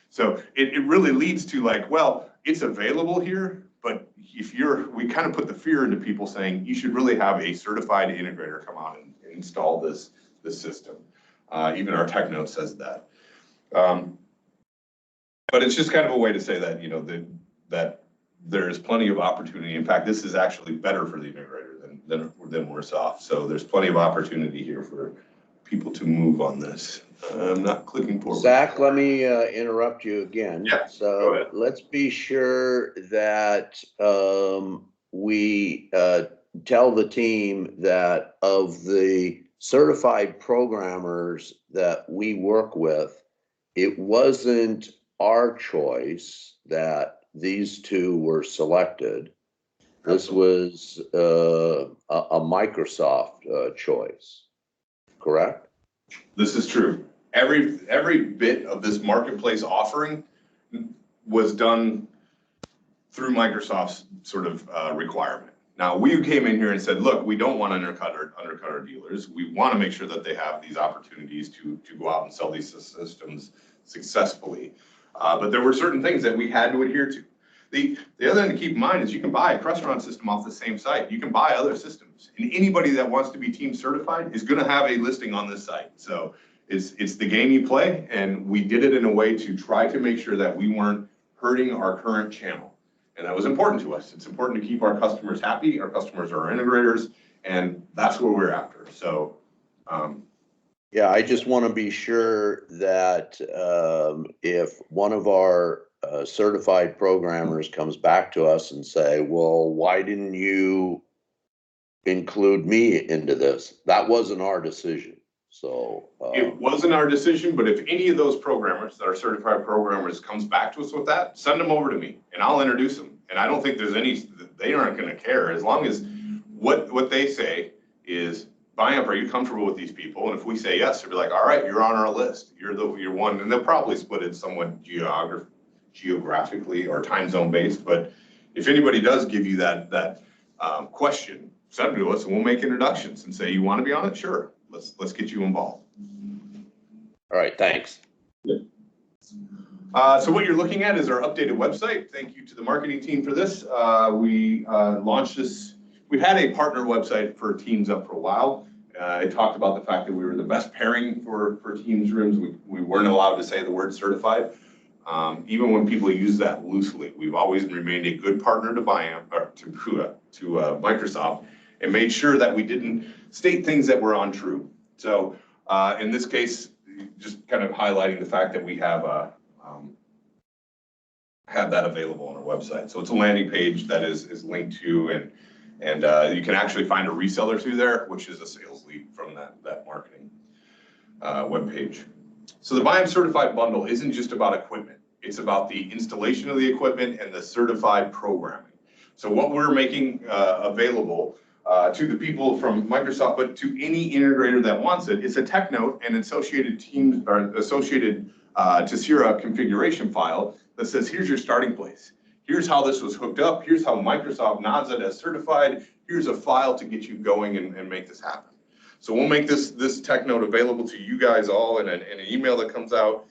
So it really leads to like, well, it's available here, but if we kind of put the fear into people saying you should really have a certified integrator come out and install this system. Even our tech note says that. But it's just kind of a way to say that, you know, that there is plenty of opportunity. In fact, this is actually better for the integrator than worse off. So there's plenty of opportunity here for people to move on this. I'm not clicking forward. Zach, let me interrupt you again. Yeah, go So ahead. let's be sure that we tell the team that of the certified programmers that we work with, it wasn't our choice that these 2 were selected. This was a Microsoft choice, correct? This is true. Every bit of this marketplace offering was done through Microsoft's sort of requirement. Now, we came in here and said, look, we don't want to undercut our dealers. We want to make sure that they have these opportunities to go out and sell these systems successfully. But there were certain things that we had to adhere to. The other thing to keep in mind is you can buy a Crestron system off the same site. You can buy other systems, and anybody that wants to be team certified is going to have a listing on this site. So it's the game you play, and we did it in a way to try to make sure that we weren't hurting our current channel. And that was important to us. It's important to keep our customers happy. Our customers are our integrators, and that's what we're after. So, Yeah, I just want to be sure that if one of our certified programmers comes back to us and say, well, why didn't you include me into this? That wasn't our decision. So it wasn't our decision, but if any of those programmers that are certified programmers comes back to us with that, send them over to me and I'll introduce them. And I don't think there's they aren't going to care as long as what they say is, Biamp, are you comfortable with these people? And if we say yes, they'll be like, all right, you're on our list. You're one, and they'll probably split it somewhat geographically or time zone based. But if anybody does give you that question, send it to us and we'll make introductions and say, you want to be on it? Sure. Let's get you involved. all right, thanks. So what you're looking at is our updated website. Thank you to the marketing team for this. We launched this. We've had a partner website for Teams up for a while. It talked about the fact that we were the best pairing for Teams rooms. We weren't allowed to say the word certified. Even when people use that loosely, we've always remained a good partner to Biamp, or to Microsoft, and made sure that we didn't state things that were untrue. So in this case, just kind of highlighting the fact that we have that available on our website. So it's a landing page that is linked to, and you can actually find a reseller through there, which is a sales lead from that marketing webpage. So the Biamp Certified Bundle isn't just about equipment. It's about the installation of the equipment and the certified programming. So what we're making available to the people from Microsoft, but to any integrator that wants it, it's a tech note and associated teams or associated Tessera configuration file that says, here's your starting place. Here's how this was hooked up. Here's how Microsoft nods it as certified. Here's a file to get you going and make this happen. So we'll make this tech note available to you guys all in an email that comes out.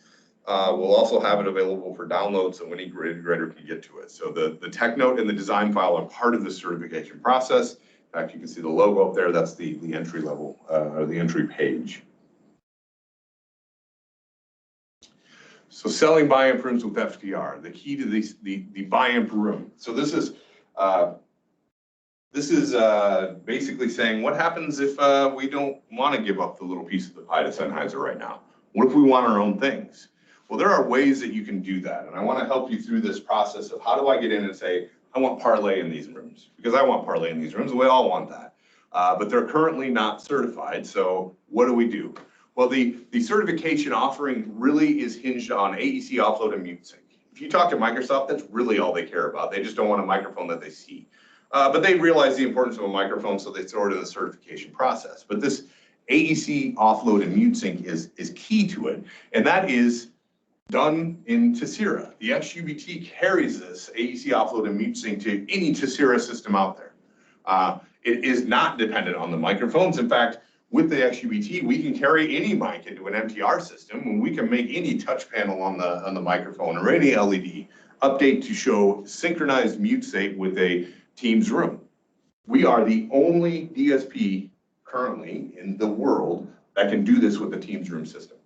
We'll also have it available for download so any integrator can get to it. So the tech note and the design file are part of the certification process. In fact, you can see the logo up there. That's the entry level or the entry page. So selling Biamp rooms with FTR, the key to the Biamp room. So this is basically saying what happens if we don't want to give up the little piece of the pie to Sennheiser right now? What if we want our own things? Well, there are ways that you can do that. And I want to help you through this process of how do I get in and say, I want parlay in these rooms, because I want parlay in these rooms. We all want that. But they're currently not certified. So what do we do? Well, the certification offering really is hinged on AEC offload and mute sync. If you talk to Microsoft, that's really all they care about. They just don't want a microphone that they see. But they realize the importance of a microphone, so they throw it in the certification process. But this AEC offload and mute sync is key to it, and that is done in Tessera. The XUBT carries this AEC offload and mute sync to any Tessera system out there. It is not dependent on the microphones. In fact, with the XUBT, we can carry any mic into an MTR system, and we can make any touch panel on the microphone or any LED update to show synchronized mute sync with a Teams room. We are the only DSP currently in the world that can do this with the Teams room system.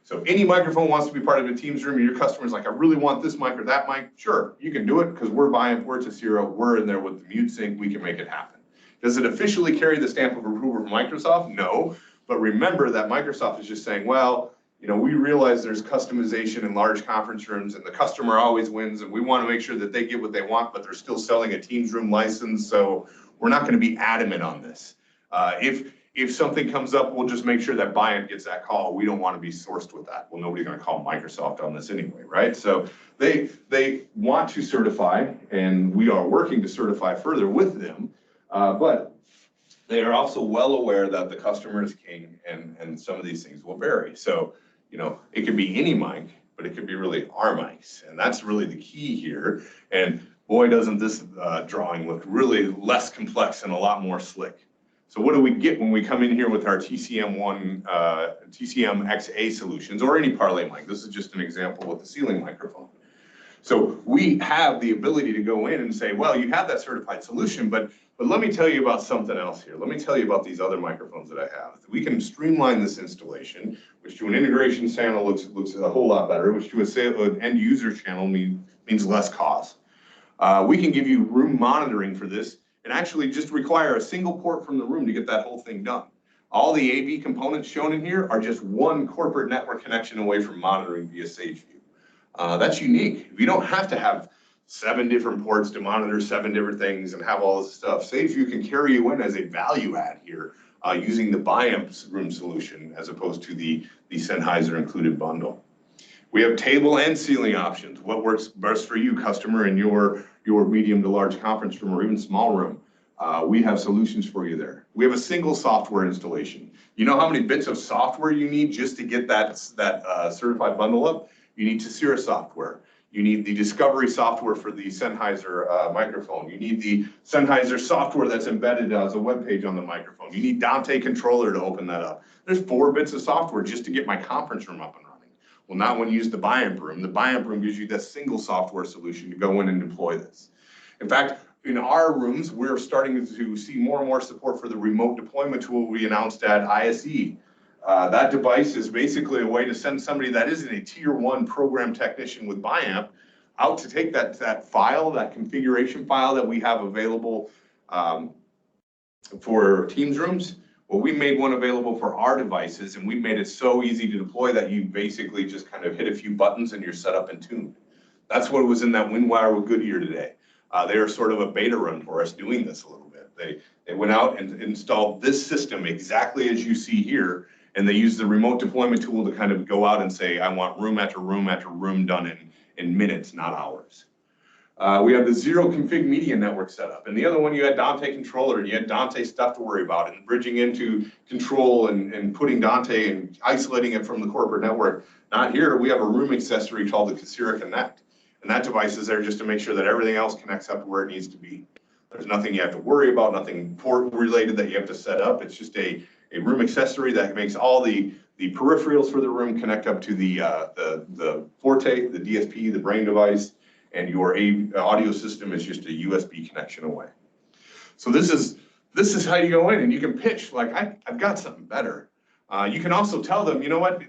So any microphone wants to be part of a Teams room, and your customer's like, I really want this mic or that mic. Sure, you can do it because we're Biamp, we're Tessera, we're in there with the mute sync, we can make it happen. Does it officially carry the stamp of approval from Microsoft? No, but remember that Microsoft is just saying, well, you know, we realize there's customization in large conference rooms and the customer always wins, and we want to make sure that they get what they want, but they're still selling a Teams room license, so we're not going to be adamant on this. If something comes up, we'll just make sure that Biamp gets that call. We don't want to be sourced with that. Well, nobody's going to call Microsoft on this anyway, right? So they want to certify, and we are working to certify further with them, but they are also well aware that the customer is king, and some of these things will vary. So, you know, it could be any mic, but it could be really our mics, and that's really the key here. And boy, doesn't this drawing look really less complex and a lot more slick. So what do we get when we come in here with our TCM1, TCM XA solutions, or any parlay mic? This is just an example with the ceiling microphone. So we have the ability to go in and say, well, you have that certified solution, but let me tell you about something else here. Let me tell you about these other microphones that I have. We can streamline this installation, which to an integration channel looks a whole lot better, which to an end user channel means less cost. We can give you room monitoring for this and actually just require a single port from the room to get that whole thing done. All the AV components shown in here are just one corporate network connection away from monitoring via SageView. That's unique. You don't have to have 7 different ports to monitor 7 different things and have all this stuff. SageView can carry you in as a value add here using the Biamp room solution as opposed to the Sennheiser included bundle. We have table and ceiling options. What works best for you, customer, in your medium to large conference room or even small room? We have solutions for you there. We have a single software installation. You know how many bits of software you need just to get that certified bundle up? You need Tessera software. You need the discovery software for the Sennheiser microphone. You need the Sennheiser software that's embedded as a web page on the microphone. You need Dante controller to open that up. There's 4 bits of software just to get my conference room up and running. Well, not when you use the Biamp room. The Biamp room gives you that single software solution to go in and deploy this. In fact, in our rooms, we're starting to see more and more support for the remote deployment tool we announced at ISE. That device is basically a way to send somebody that isn't a tier 1 program technician with Biamp out to take that file, that configuration file that we have available for Teams rooms. Well, we made one available for our devices, and we made it so easy to deploy that you basically just kind of hit a few buttons and you're set up and tuned. That's what was in that Windwire with Goodyear today. They are sort of a beta run for us doing this a little bit. They went out and installed this system exactly as you see here, and they used the remote deployment tool to kind of go out and say, I want room after room after room done in minutes, not hours. We have the 0 config media network setup. And the other one, you had Dante controller, and you had Dante stuff to worry about, and bridging into control and putting Dante and isolating it from the corporate network. Not here. We have a room accessory called the Tessera Connect. And that device is there just to make sure that everything else connects up to where it needs to be. There's nothing you have to worry about, nothing port related that you have to set up. It's just a room accessory that makes all the peripherals for the room connect up to the Forte, the DSP, the brain device, and your audio system is just a USB connection away. So this is how you go in and you can pitch like, I've got something better. You can also tell them, you know what,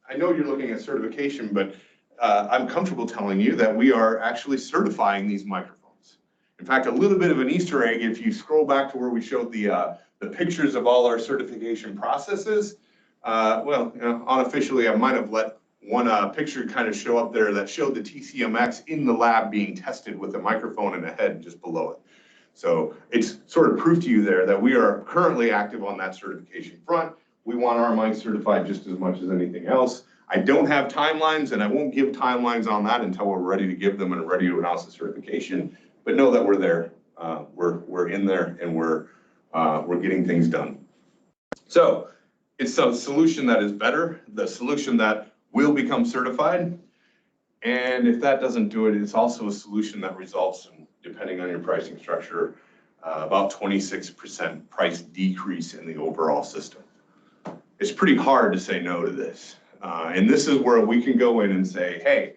I know you're looking at certification, but I'm comfortable telling you that we are actually certifying these microphones. In fact, a little bit of an Easter egg, if you scroll back to where we showed the pictures of all our certification processes, well, you know, unofficially, I might have let one picture kind of show up there that showed the TCMX in the lab being tested with a microphone and a head just below it. So it's sort of proof to you there that we are currently active on that certification front. We want our mics certified just as much as anything else. I don't have timelines, and I won't give timelines on that until we're ready to give them and ready to announce the certification, but know that we're there. We're in there, and we're getting things done. So it's a solution that is better, the solution that will become certified. And if that doesn't do it, it's also a solution that results in, depending on your pricing structure, about 26% price decrease in the overall system. It's pretty hard to say no to this. And this is where we can go in and say, hey,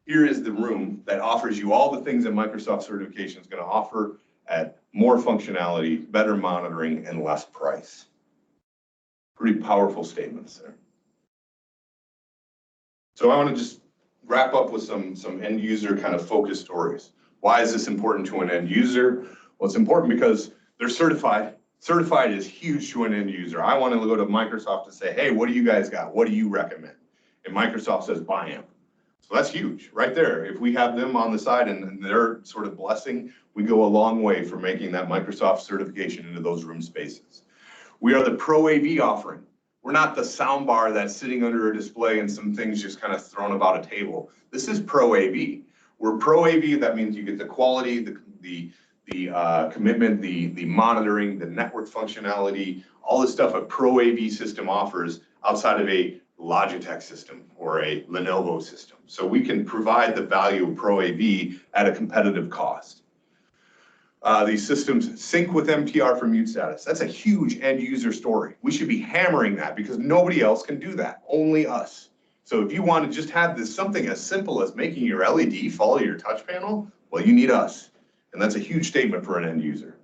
here is the room that offers you all the things that Microsoft certification is going to offer at more functionality, better monitoring, and less price. Pretty powerful statements there. So I want to just wrap up with some end user kind of focus stories. Why is this important to an end user? Well, it's important because they're certified. Certified is huge to an end user. I want to go to Microsoft and say, hey, what do you guys got? What do you recommend? And Microsoft says Biamp. So that's huge right there. If we have them on the side and their sort of blessing, we go a long way for making that Microsoft certification into those room spaces. We are the Pro AV offering. We're not the sound bar that's sitting under a display and some things just kind of thrown about a table. This is Pro AV. We're Pro AV. That means you get the quality, the commitment, the monitoring, the network functionality, all the stuff a Pro AV system offers outside of a Logitech system or a Lenovo system. So we can provide the value of Pro AV at a competitive cost. These systems sync with MTR for mute status. That's a huge end user story. We should be hammering that because nobody else can do that, only us. So if you want to just have this something as simple as making your LED follow your touch panel, well, you need us. And that's a huge statement for an end user.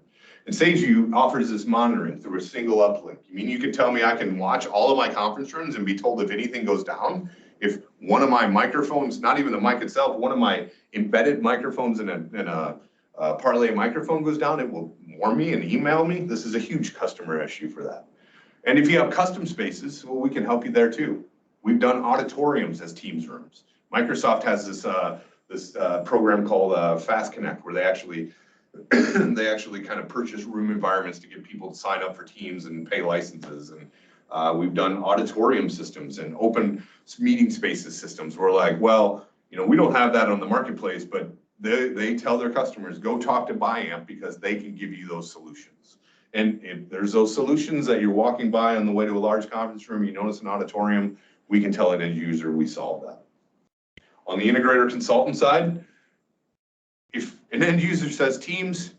And SageView offers this monitoring through a single uplink. You mean you can tell me I can watch all of my conference rooms and be told if anything goes down? If one of my microphones, not even the mic itself, one of my embedded microphones in a Parlay microphone goes down, it will warn me and email me. This is a huge customer issue for that. And if you have custom spaces, well, we can help you there too. We've done auditoriums as Teams rooms. Microsoft has this program called Fast Connect, where they actually kind of purchase room environments to get people to sign up for Teams and pay licenses. And we've done auditorium systems and open meeting spaces systems. We're like, well, we don't have that on the marketplace, but they tell their customers, go talk to Biamp because they can give you those solutions. And if there's those solutions that you're walking by on the way to a large conference room, you notice an auditorium, we can tell an end user we solve that. On the integrator consultant side, if an end user says Teams,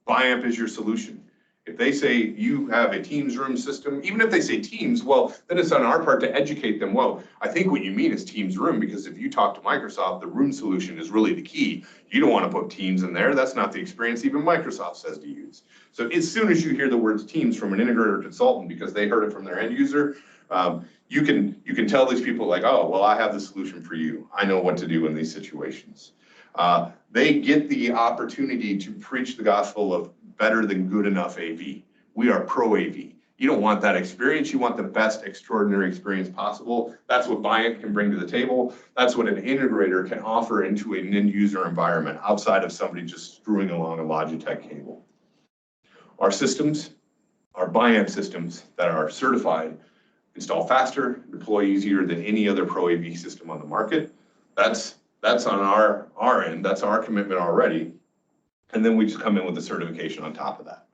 Biamp is your solution. If they say you have a Teams room system, even if they say Teams, well, then it's on our part to educate them. Well, I think what you mean is Teams room, because if you talk to Microsoft, the room solution is really the key. You don't want to put Teams in there. That's not the experience even Microsoft says to use. So as soon as you hear the words Teams from an integrator consultant, because they heard it from their end user, you can tell these people like, oh, well, I have the solution for you. I know what to do in these situations. They get the opportunity to preach the gospel of better than good enough AV. We are Pro AV. You don't want that experience. You want the best extraordinary experience possible. That's what Biamp can bring to the table. That's what an integrator can offer into an end user environment outside of somebody just screwing along a Logitech cable. Our systems, our Biamp systems that are certified, install faster, deploy easier than any other Pro AV system on the market. That's on our end. That's our commitment already. And then we just come in with the certification on top of that.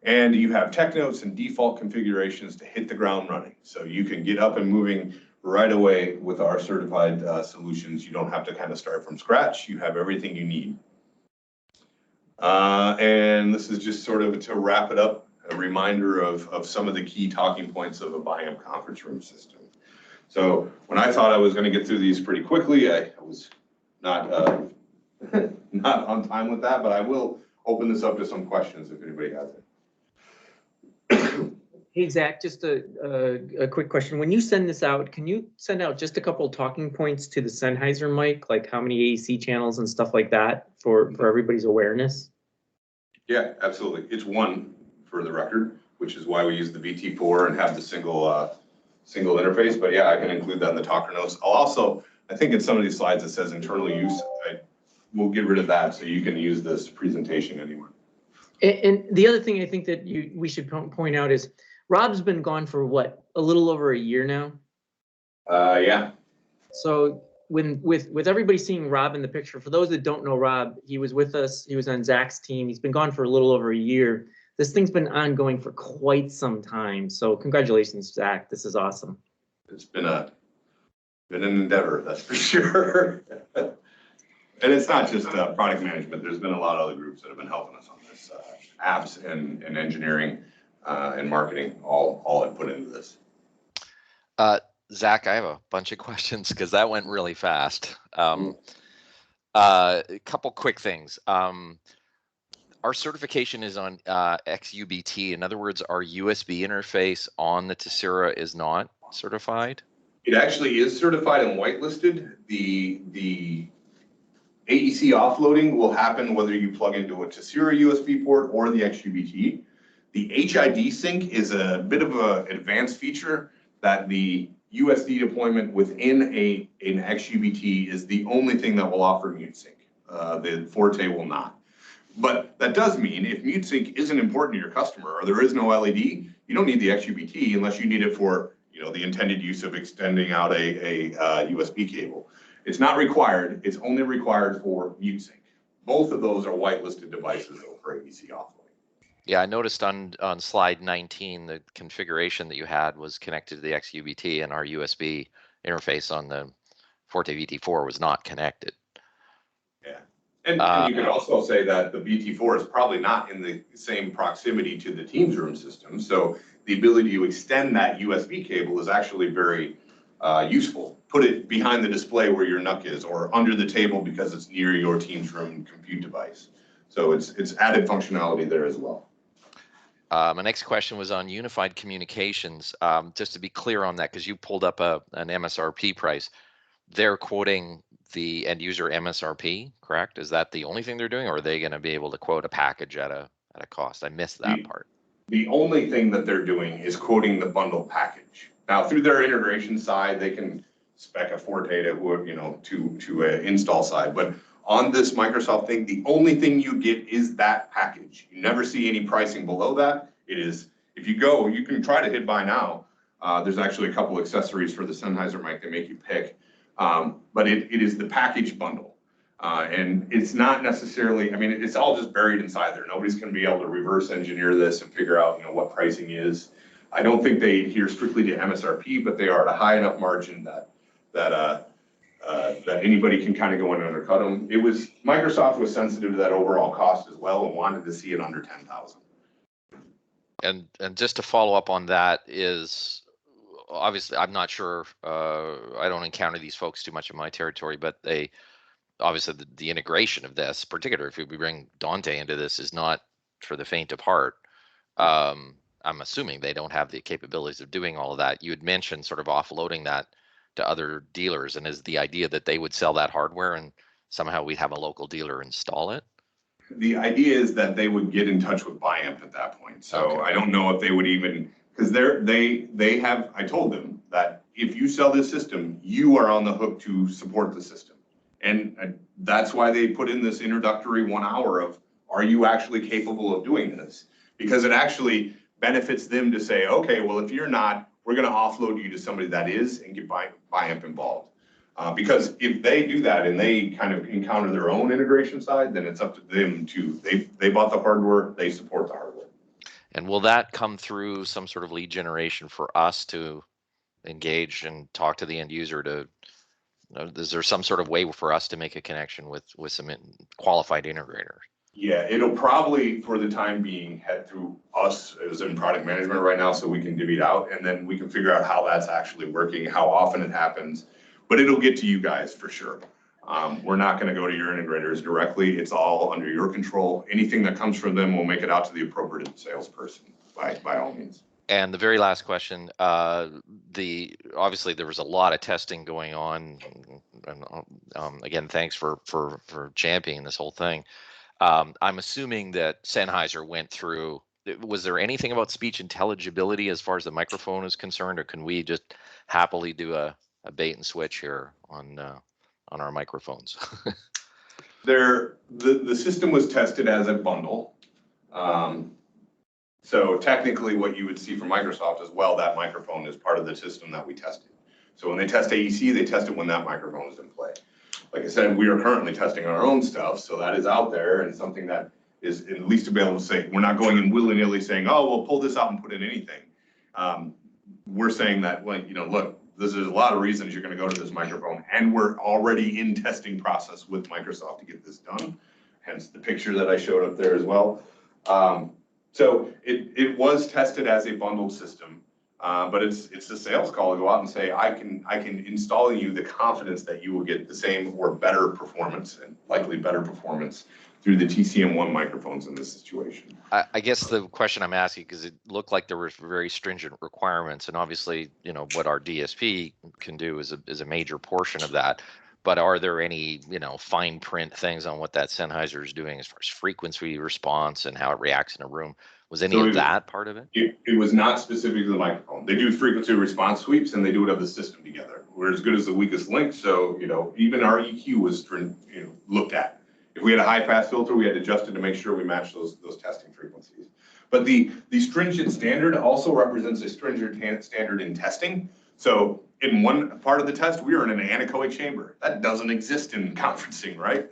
And you have tech notes and default configurations to hit the ground running. So you can get up and moving right away with our certified solutions. You don't have to kind of start from scratch. You have everything you need. And this is just sort of to wrap it up, a reminder of some of the key talking points of a Biamp conference room system. So when I thought I was going to get through these pretty quickly, I was not not on time with that, but I will open this up to some questions if anybody has it. Hey, Zach, just a quick question. When you send this out, can you send out just a couple of talking points to the Sennheiser mic, like how many AC channels and stuff like that for everybody's awareness? Yeah, absolutely. It's one for the record, which is why we use the VT4 and have the single interface. But yeah, I can include that in the talker notes. I'll also, I think in some of these slides it says internal use. We'll get rid of that so you can use this presentation anywhere. And the other thing I think that we should point out is Rob's been gone for what, a little over a year now? Yeah. So with everybody seeing Rob in the picture, for those that don't know Rob, he was with us. He was on Zach's team. He's been gone for a little over a year. This thing's been ongoing for quite some time. So congratulations, Zach. This is awesome. It's been an endeavor, that's for sure. And it's not just product management. There's been a lot of other groups that have been helping us on this. Apps and engineering and marketing all have put into this. Zach, I have a bunch of questions because that went really fast. A couple quick things. Our certification is on XUBT. In other words, our USB interface on the Tessera is not certified? It actually is certified and whitelisted. The AEC offloading will happen whether you plug into a Tessera USB port or the XUBT. The HID sync is a bit of an advanced feature that the USD deployment within an XUBT is the only thing that will offer mute sync. The Forte will not. But that does mean if mute sync isn't important to your customer or there is no LED, you don't need the XUBT unless you need it for the intended use of extending out a USB cable. It's not required. It's only required for mute sync. Both of those are whitelisted devices though for AEC offloading. Yeah, I noticed on slide 19, the configuration that you had was connected to the XUBT and our USB interface on the Forte VT4 was not connected. Yeah, and you could also say that the VT4 is probably not in the same proximity to the Teams room system. So the ability to extend that USB cable is actually very useful. Put it behind the display where your NUC is or under the table because it's near your Teams room compute device. So it's added functionality there as well. My next question was on unified communications. Just to be clear on that, because you pulled up an MSRP price, they're quoting the end user MSRP, correct? Is that the only thing they're doing, or are they going to be able to quote a package at a cost? I missed that part. The only thing that they're doing is quoting the bundle package. Now, through their integration side, they can spec a Forte to install side, but on this Microsoft thing, the only thing you get is that package. You never see any pricing below that. It is, if you go, you can try to hit buy now. There's actually a couple accessories for the Sennheiser mic they make you pick, but it is the package bundle. And it's not necessarily, I mean, it's all just buried inside there. Nobody's going to be able to reverse engineer this and figure out, what pricing is. I don't think they adhere strictly to MSRP, but they are at a high enough margin that anybody can kind of go in and undercut them. Microsoft was sensitive to that overall cost as well and wanted to see it under 10,000. And just to follow up on that is, obviously, I'm not sure, I don't encounter these folks too much in my territory, but obviously the integration of this, particularly if we bring Dante into this, is not for the faint of heart. I'm assuming they don't have the capabilities of doing all of that. You had mentioned sort of offloading that to other dealers, and is the idea that they would sell that hardware and somehow we'd have a local dealer install it? The idea is that they would get in touch with Biamp at that point. So okay. I don't know if they would even, because they have, I told them that if you sell this system, you are on the hook to support the system. And that's why they put in this introductory 1 hour of, are you actually capable of doing this? Because it actually benefits them to say, okay, well, if you're not, we're going to offload you to somebody that is and get Biamp involved. Because if they do that and they kind of encounter their own integration side, then it's up to them to, they bought the hardware, they support the hardware. And will that come through some sort of lead generation for us to engage and talk to the end user to, is there some sort of way for us to make a connection with some qualified integrators? Yeah, it'll probably, for the time being, head through us as in product management right now so we can divvy it out, and then we can figure out how that's actually working, how often it happens. But it'll get to you guys for sure. We're not going to go to your integrators directly. It's all under your control. Anything that comes from them will make it out to the appropriate salesperson by all means. And the very last question, obviously there was a lot of testing going on, and again, thanks for championing this whole thing. I'm assuming that Sennheiser went through, was there anything about speech intelligibility as far as the microphone is concerned, or can we just happily do a bait and switch here on our microphones? The system was tested as a bundle. So technically what you would see from Microsoft as well, that microphone is part of the system that we tested. So when they test AEC, they test it when that microphone is in play. Like I said, we are currently testing our own stuff, so that is out there and something that is at least to be able to say, we're not going in willy-nilly saying, oh, we'll pull this out and put in anything. We're saying that, like, you know, look, there's a lot of reasons you're going to go to this microphone, and we're already in testing process with Microsoft to get this done. Hence the picture that I showed up there as well. So it was tested as a bundled system, but it's a sales call to go out and say, I can install you the confidence that you will get the same or better performance, and likely better performance, through the TCM1 microphones in this situation. I guess the question I'm asking, because it looked like there were very stringent requirements, and obviously, you know, what our DSP can do is a major portion of that. But are there any, you know, fine print things on what that Sennheiser is doing as far as frequency response and how it reacts in a room? Was any of that part of it? It was not specific to the microphone. They do frequency response sweeps, and they do it of the system together. We're as good as the weakest link, so, you know, even our EQ was, you know, looked at. If we had a high pass filter, we had to adjust it to make sure we matched those testing frequencies. But the stringent standard also represents a stringent standard in testing. So in one part of the test, we were in an anechoic chamber. That doesn't exist in conferencing, right?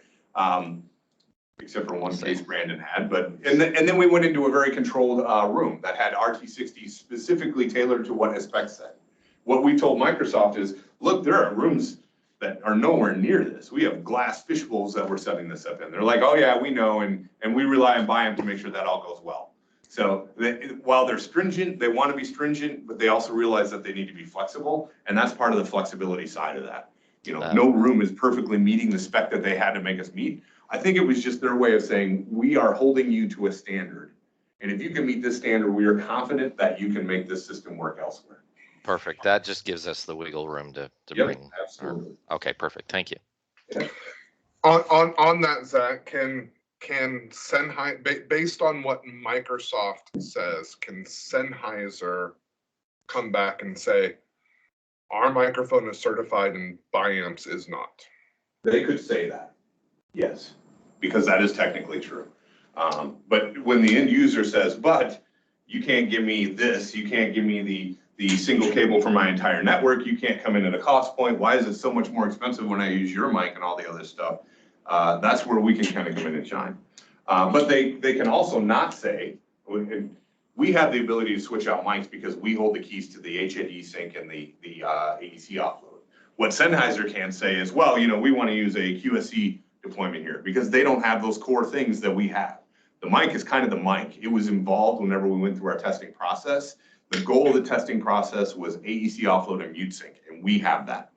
Except for one case Brandon had. But and then we went into a very controlled room that had RT60 specifically tailored to what Aspect said. What we told Microsoft is, look, there are rooms that are nowhere near this. We have glass fish bowls that we're setting this up in. They're like, oh yeah, we know, and we rely on Biamp to make sure that all goes well. So while they're stringent, they want to be stringent, but they also realize that they need to be flexible, and that's part of the flexibility side of that. You know, no room is perfectly meeting the spec that they had to make us meet. I think it was just their way of saying, we are holding you to a standard, and if you can meet this standard, we are confident that you can make this system work elsewhere. Perfect. That just gives us the wiggle room to bring. Absolutely. Okay, perfect. Thank you. Yeah. On that, Zach, can Sennheiser, based on what Microsoft says, can Sennheiser come back and say, our microphone is certified and Biamp's is not? They could say that, yes, because that is technically true. But when the end user says, but you can't give me this, you can't give me the single cable for my entire network, you can't come in at a cost point, why is it so much more expensive when I use your mic and all the other stuff? That's where we can kind of come in and shine. But they can also not say, we have the ability to switch out mics because we hold the keys to the HID sync and the AEC offload. What Sennheiser can say is, well, you know, we want to use a QSC deployment here because they don't have those core things that we have. The mic is kind of the mic. It was involved whenever we went through our testing process. The goal of the testing process was AEC offload and mute sync, and we have that.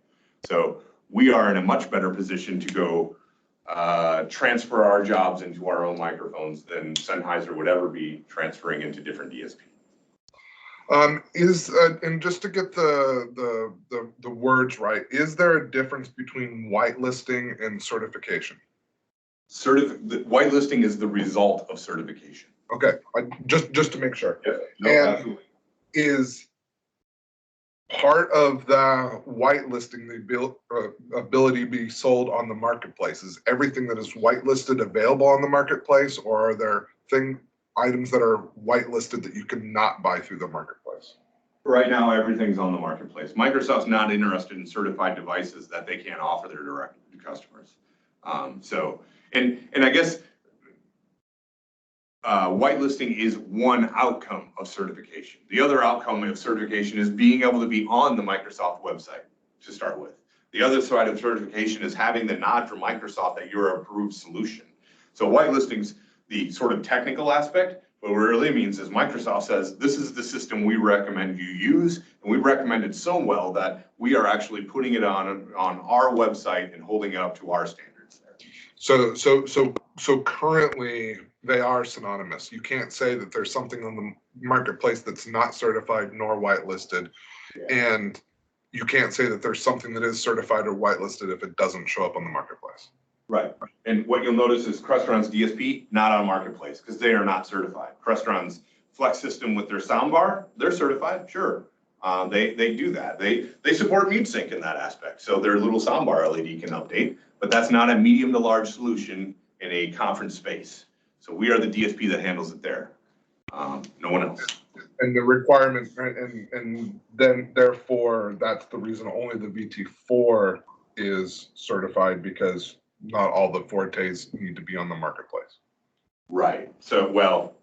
So we are in a much better position to go transfer our jobs into our own microphones than Sennheiser would ever be transferring into different DSP. And just to get the words right, is there a difference between whitelisting and certification? Whitelisting is the result of certification. Okay, just to make sure. Yeah, no, and absolutely. Is part of the whitelisting the ability to be sold on the marketplace? Is everything that is whitelisted available on the marketplace, or are there items that are whitelisted that you cannot buy through the marketplace? Right now, everything's on the marketplace. Microsoft's not interested in certified devices that they can't offer their direct customers. And I guess whitelisting is one outcome of certification. The other outcome of certification is being able to be on the Microsoft website to start with. The other side of certification is having the nod from Microsoft that you're an approved solution. So whitelisting's the sort of technical aspect, but what it really means is Microsoft says, this is the system we recommend you use, and we recommend it so well that we are actually putting it on our website and holding it up to our standards there. So currently they are synonymous. You can't say that there's something on the marketplace that's not certified nor whitelisted, and you can't say that there's something that is certified or whitelisted if it doesn't show up on the marketplace. Right. And what you'll notice is Crestron's DSP, not on marketplace, because they are not certified. Crestron's Flex system with their soundbar, they're certified, sure. They do that. They support mute sync in that aspect. So their little soundbar LED can update, but that's not a medium to large solution in a conference space. So we are the DSP that handles it there. No one else. And the requirement, and then therefore, that's the reason only the VT4 is certified, because not all the Fortes need to be on the marketplace. Right. So, well,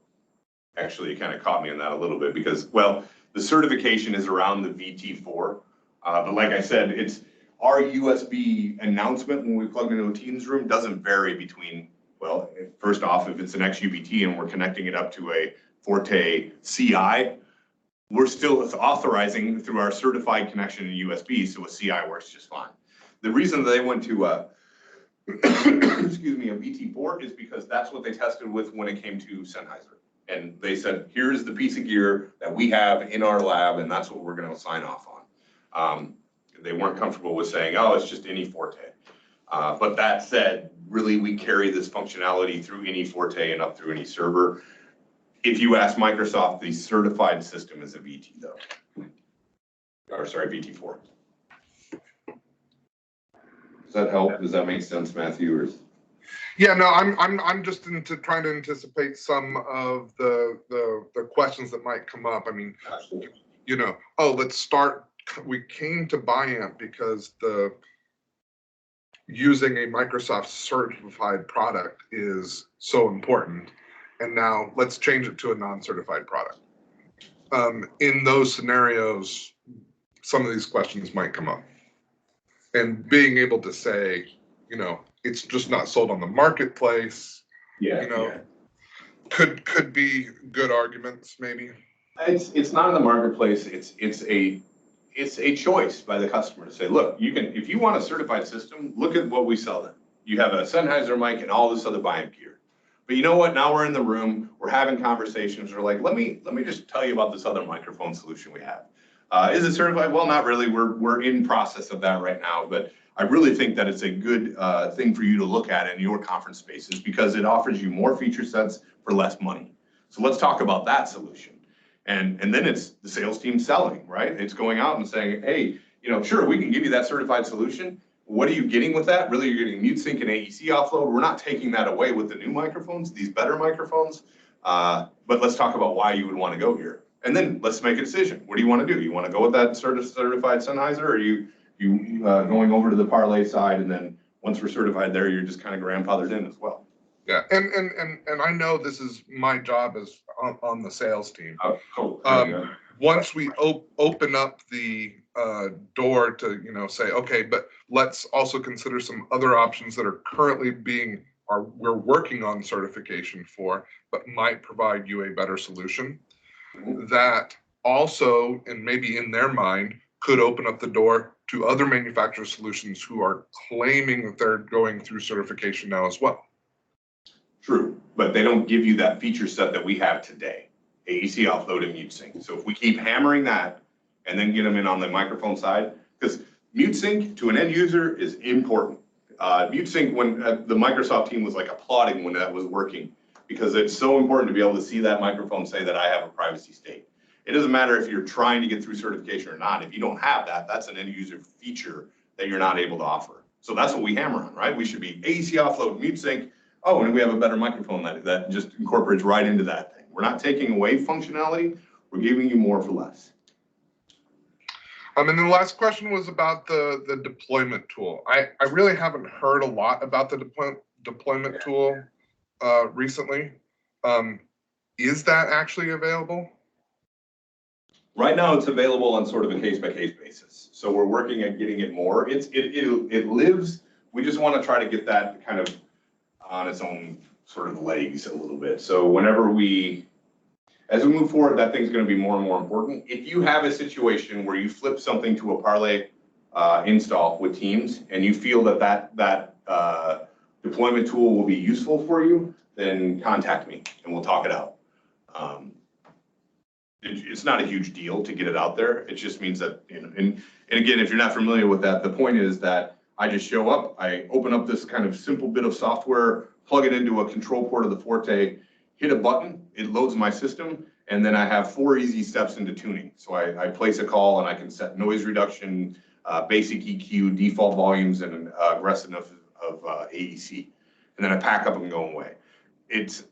actually, you kind of caught me on that a little bit because, well, the certification is around the VT4. But like I said, it's our USB announcement when we plug into a Teams room doesn't vary between, well, first off, if it's an XUBT and we're connecting it up to a Forte CI, we're still authorizing through our certified connection in USB, so a CI works just fine. The reason that they went to excuse me, a VT4 is because that's what they tested with when it came to Sennheiser. And they said, here's the piece of gear that we have in our lab, and that's what we're going to sign off on. They weren't comfortable with saying, oh, it's just any Forte. But that said, really, we carry this functionality through any Forte and up through any server. If you ask Microsoft, the certified system is a VT, though. Or sorry, VT4. Does that help? Does that make sense, Matthew? Or? Yeah, no, I'm just trying to anticipate some of the questions that might come up. I mean, you know, oh, let's start. We came to Biamp because using a Microsoft certified product is so important, and now let's change it to a non-certified product. In those scenarios, some of these questions might come up, and being able to say, you know, it's just not sold on the marketplace. Yeah, you know, yeah. could be good arguments, maybe. It's not in the marketplace. It's a choice by the customer to say, look, you can, if you want a certified system, look at what we sell them. You have a Sennheiser mic and all this other Biamp gear. But you know what? Now we're in the room, we're having conversations. We're like, let me just tell you about this other microphone solution we have. Is it certified? Well, not really. We're in process of that right now, but I really think that it's a good thing for you to look at in your conference spaces because it offers you more feature sets for less money. So let's talk about that solution. And then it's the sales team selling, right? It's going out and saying, hey, you know, sure, we can give you that certified solution. What are you getting with that? Really, you're getting mute sync and AEC offload. We're not taking that away with the new microphones, these better microphones. But let's talk about why you would want to go here. And then let's make a decision. What do you want to do? You want to go with that certified Sennheiser, or are you going over to the parlay side, and then once we're certified there, you're just kind of grandfathered in as well. Yeah, and I know this is my job as on the sales team. Once we open up the door to, you know, say, okay, but let's also consider some other options that are currently we're working on certification for, but might provide you a better solution. That also, and maybe in their mind, could open up the door to other manufacturer solutions who are claiming that they're going through certification now as well. True, but they don't give you that feature set that we have today, AEC offload and mute sync. So if we keep hammering that and then get them in on the microphone side, because mute sync to an end user is important. Mute sync, when the Microsoft team was like applauding when that was working, because it's so important to be able to see that microphone say that I have a privacy state. It doesn't matter if you're trying to get through certification or not. If you don't have that, that's an end user feature that you're not able to offer. So that's what we hammer on, right? We should be AEC offload, mute sync. Oh, and we have a better microphone that just incorporates right into that thing. We're not taking away functionality. We're giving you more for less. And the last question was about the deployment tool. I really haven't heard a lot about the deployment tool recently. Is that actually available? Right now, it's available on sort of a case-by-case basis. So we're working at getting it more. It lives. We just want to try to get that kind of on its own sort of legs a little bit. So whenever as we move forward, that thing's going to be more and more important. If you have a situation where you flip something to a parlay install with Teams and you feel that deployment tool will be useful for you, then contact me and we'll talk it out. It's not a huge deal to get it out there. It just means that, and again, if you're not familiar with that, the point is that I just show up, I open up this kind of simple bit of software, plug it into a control port of the Forte, hit a button, it loads my system, and then I have 4 easy steps into tuning. So I place a call and I can set noise reduction, basic EQ, default volumes, and aggressiveness of AEC. And then I pack up and go away. It's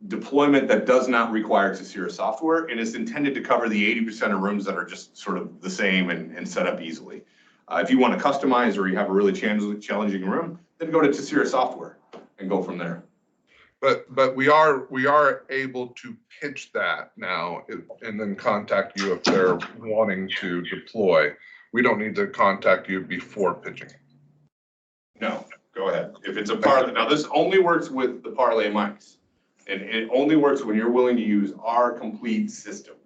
deployment that does not require Tesira software, and is intended to cover the 80% of rooms that are just sort of the same and set up easily. If you want to customize or you have a really challenging room, then go to Tesira software and go from there. But we are able to pitch that now and then contact you if they're wanting to deploy. We don't need to contact you before pitching. No, go ahead. If it's a parlay, now this only works with the parlay mics. And it only works when you're willing to use our complete system.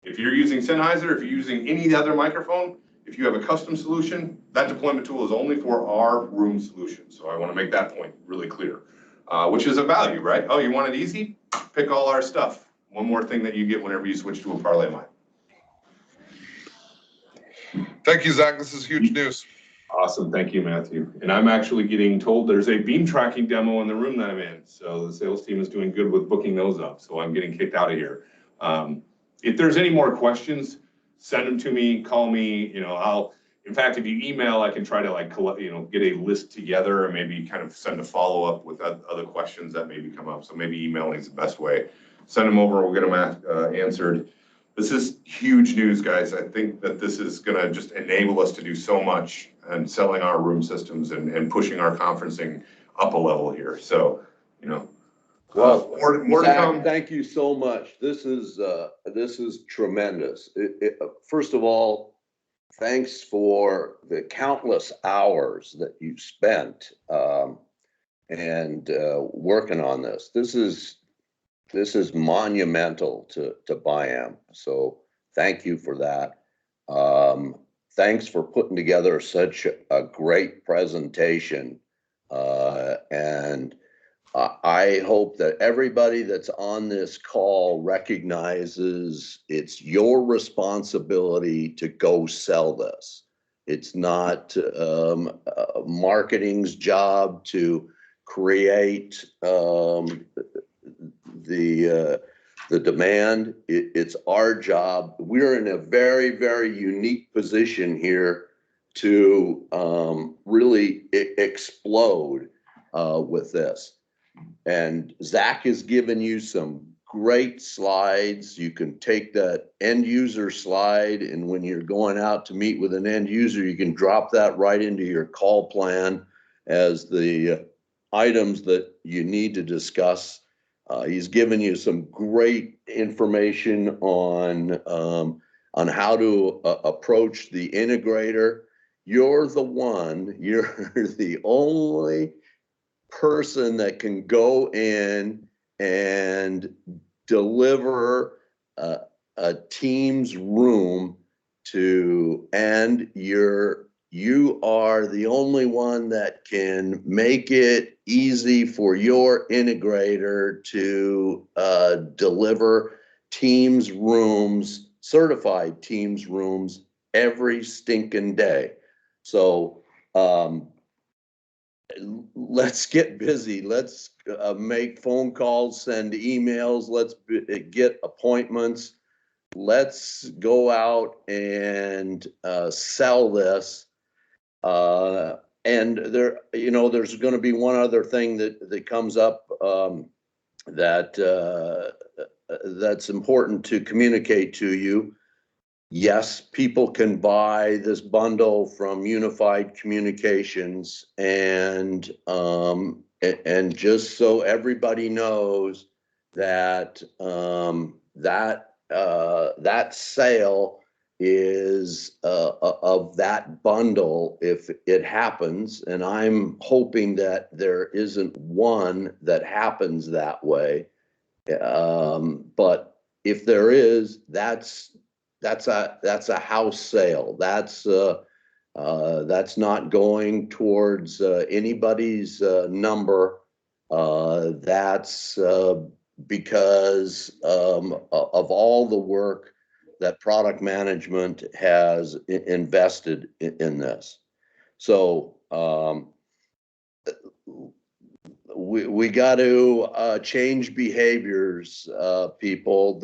If you're using Sennheiser, if you're using any other microphone, if you have a custom solution, that deployment tool is only for our room solution. So I want to make that point really clear, which is a value, right? Oh, you want it easy? Pick all our stuff. One more thing that you get whenever you switch to a parlay mic. Thank you, Zach. This is huge news. Awesome. Thank you, Matthew. And I'm actually getting told there's a beam tracking demo in the room that I'm in. So the sales team is doing good with booking those up. So I'm getting kicked out of here. If there's any more questions, send them to me, call me, in fact, if you email, I can try to get a list together and maybe kind of send a follow-up with other questions that maybe come up. So maybe emailing is the best way. Send them over, we'll get them answered. This is huge news, guys. I think that this is going to just enable us to do so much and selling our room systems and pushing our conferencing up a level here. So, Well, more to Zach, come. thank you so much. This is tremendous. First of all, thanks for the countless hours that you've spent and working on this. This is monumental to Biamp. So thank you for that. Thanks for putting together such a great presentation. And I hope that everybody that's on this call recognizes it's your responsibility to go sell this. It's not marketing's job to create the demand. It's our job. We're in a very, very unique position here to really explode with this. And Zach has given you some great slides. You can take that end user slide, and when you're going out to meet with an end user, you can drop that right into your call plan as the items that you need to discuss. He's given you some great information on how to approach the integrator. You're the only person that can go in and deliver a team's room to, and you are the only one that can make it easy for your integrator to deliver Teams rooms, certified Teams rooms every stinking day. So let's get busy. Let's make phone calls, send emails. Let's get appointments. Let's go out and sell this. And there's going to be one other thing that comes up that's important to communicate to you. Yes, people can buy this bundle from Unified Communications, and just so everybody knows that that sale is of that bundle if it happens, and I'm hoping that there isn't one that happens that way. But if there is, that's a house sale. That's not going towards anybody's number. That's because of all the work that product management has invested in this. So we got to change behaviors, people.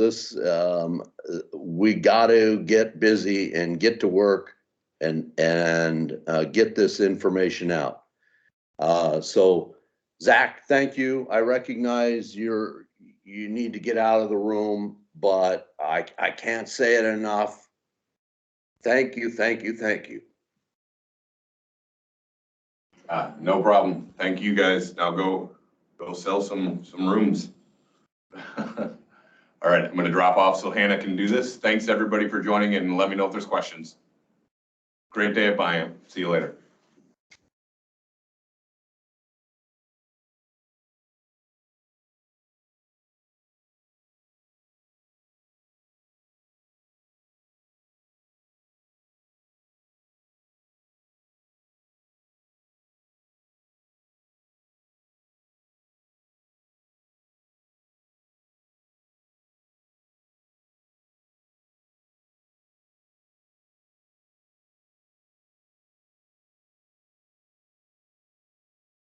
We got to get busy and get to work and get this information out. So Zach, thank you. I recognize you need to get out of the room, but I can't say it enough. Thank you, thank you, thank you. No problem. Thank you, guys. Now go sell some rooms. All right, I'm going to drop off so Hannah can do this. Thanks everybody for joining, and let me know if there's questions. Great day at Biamp. See you later.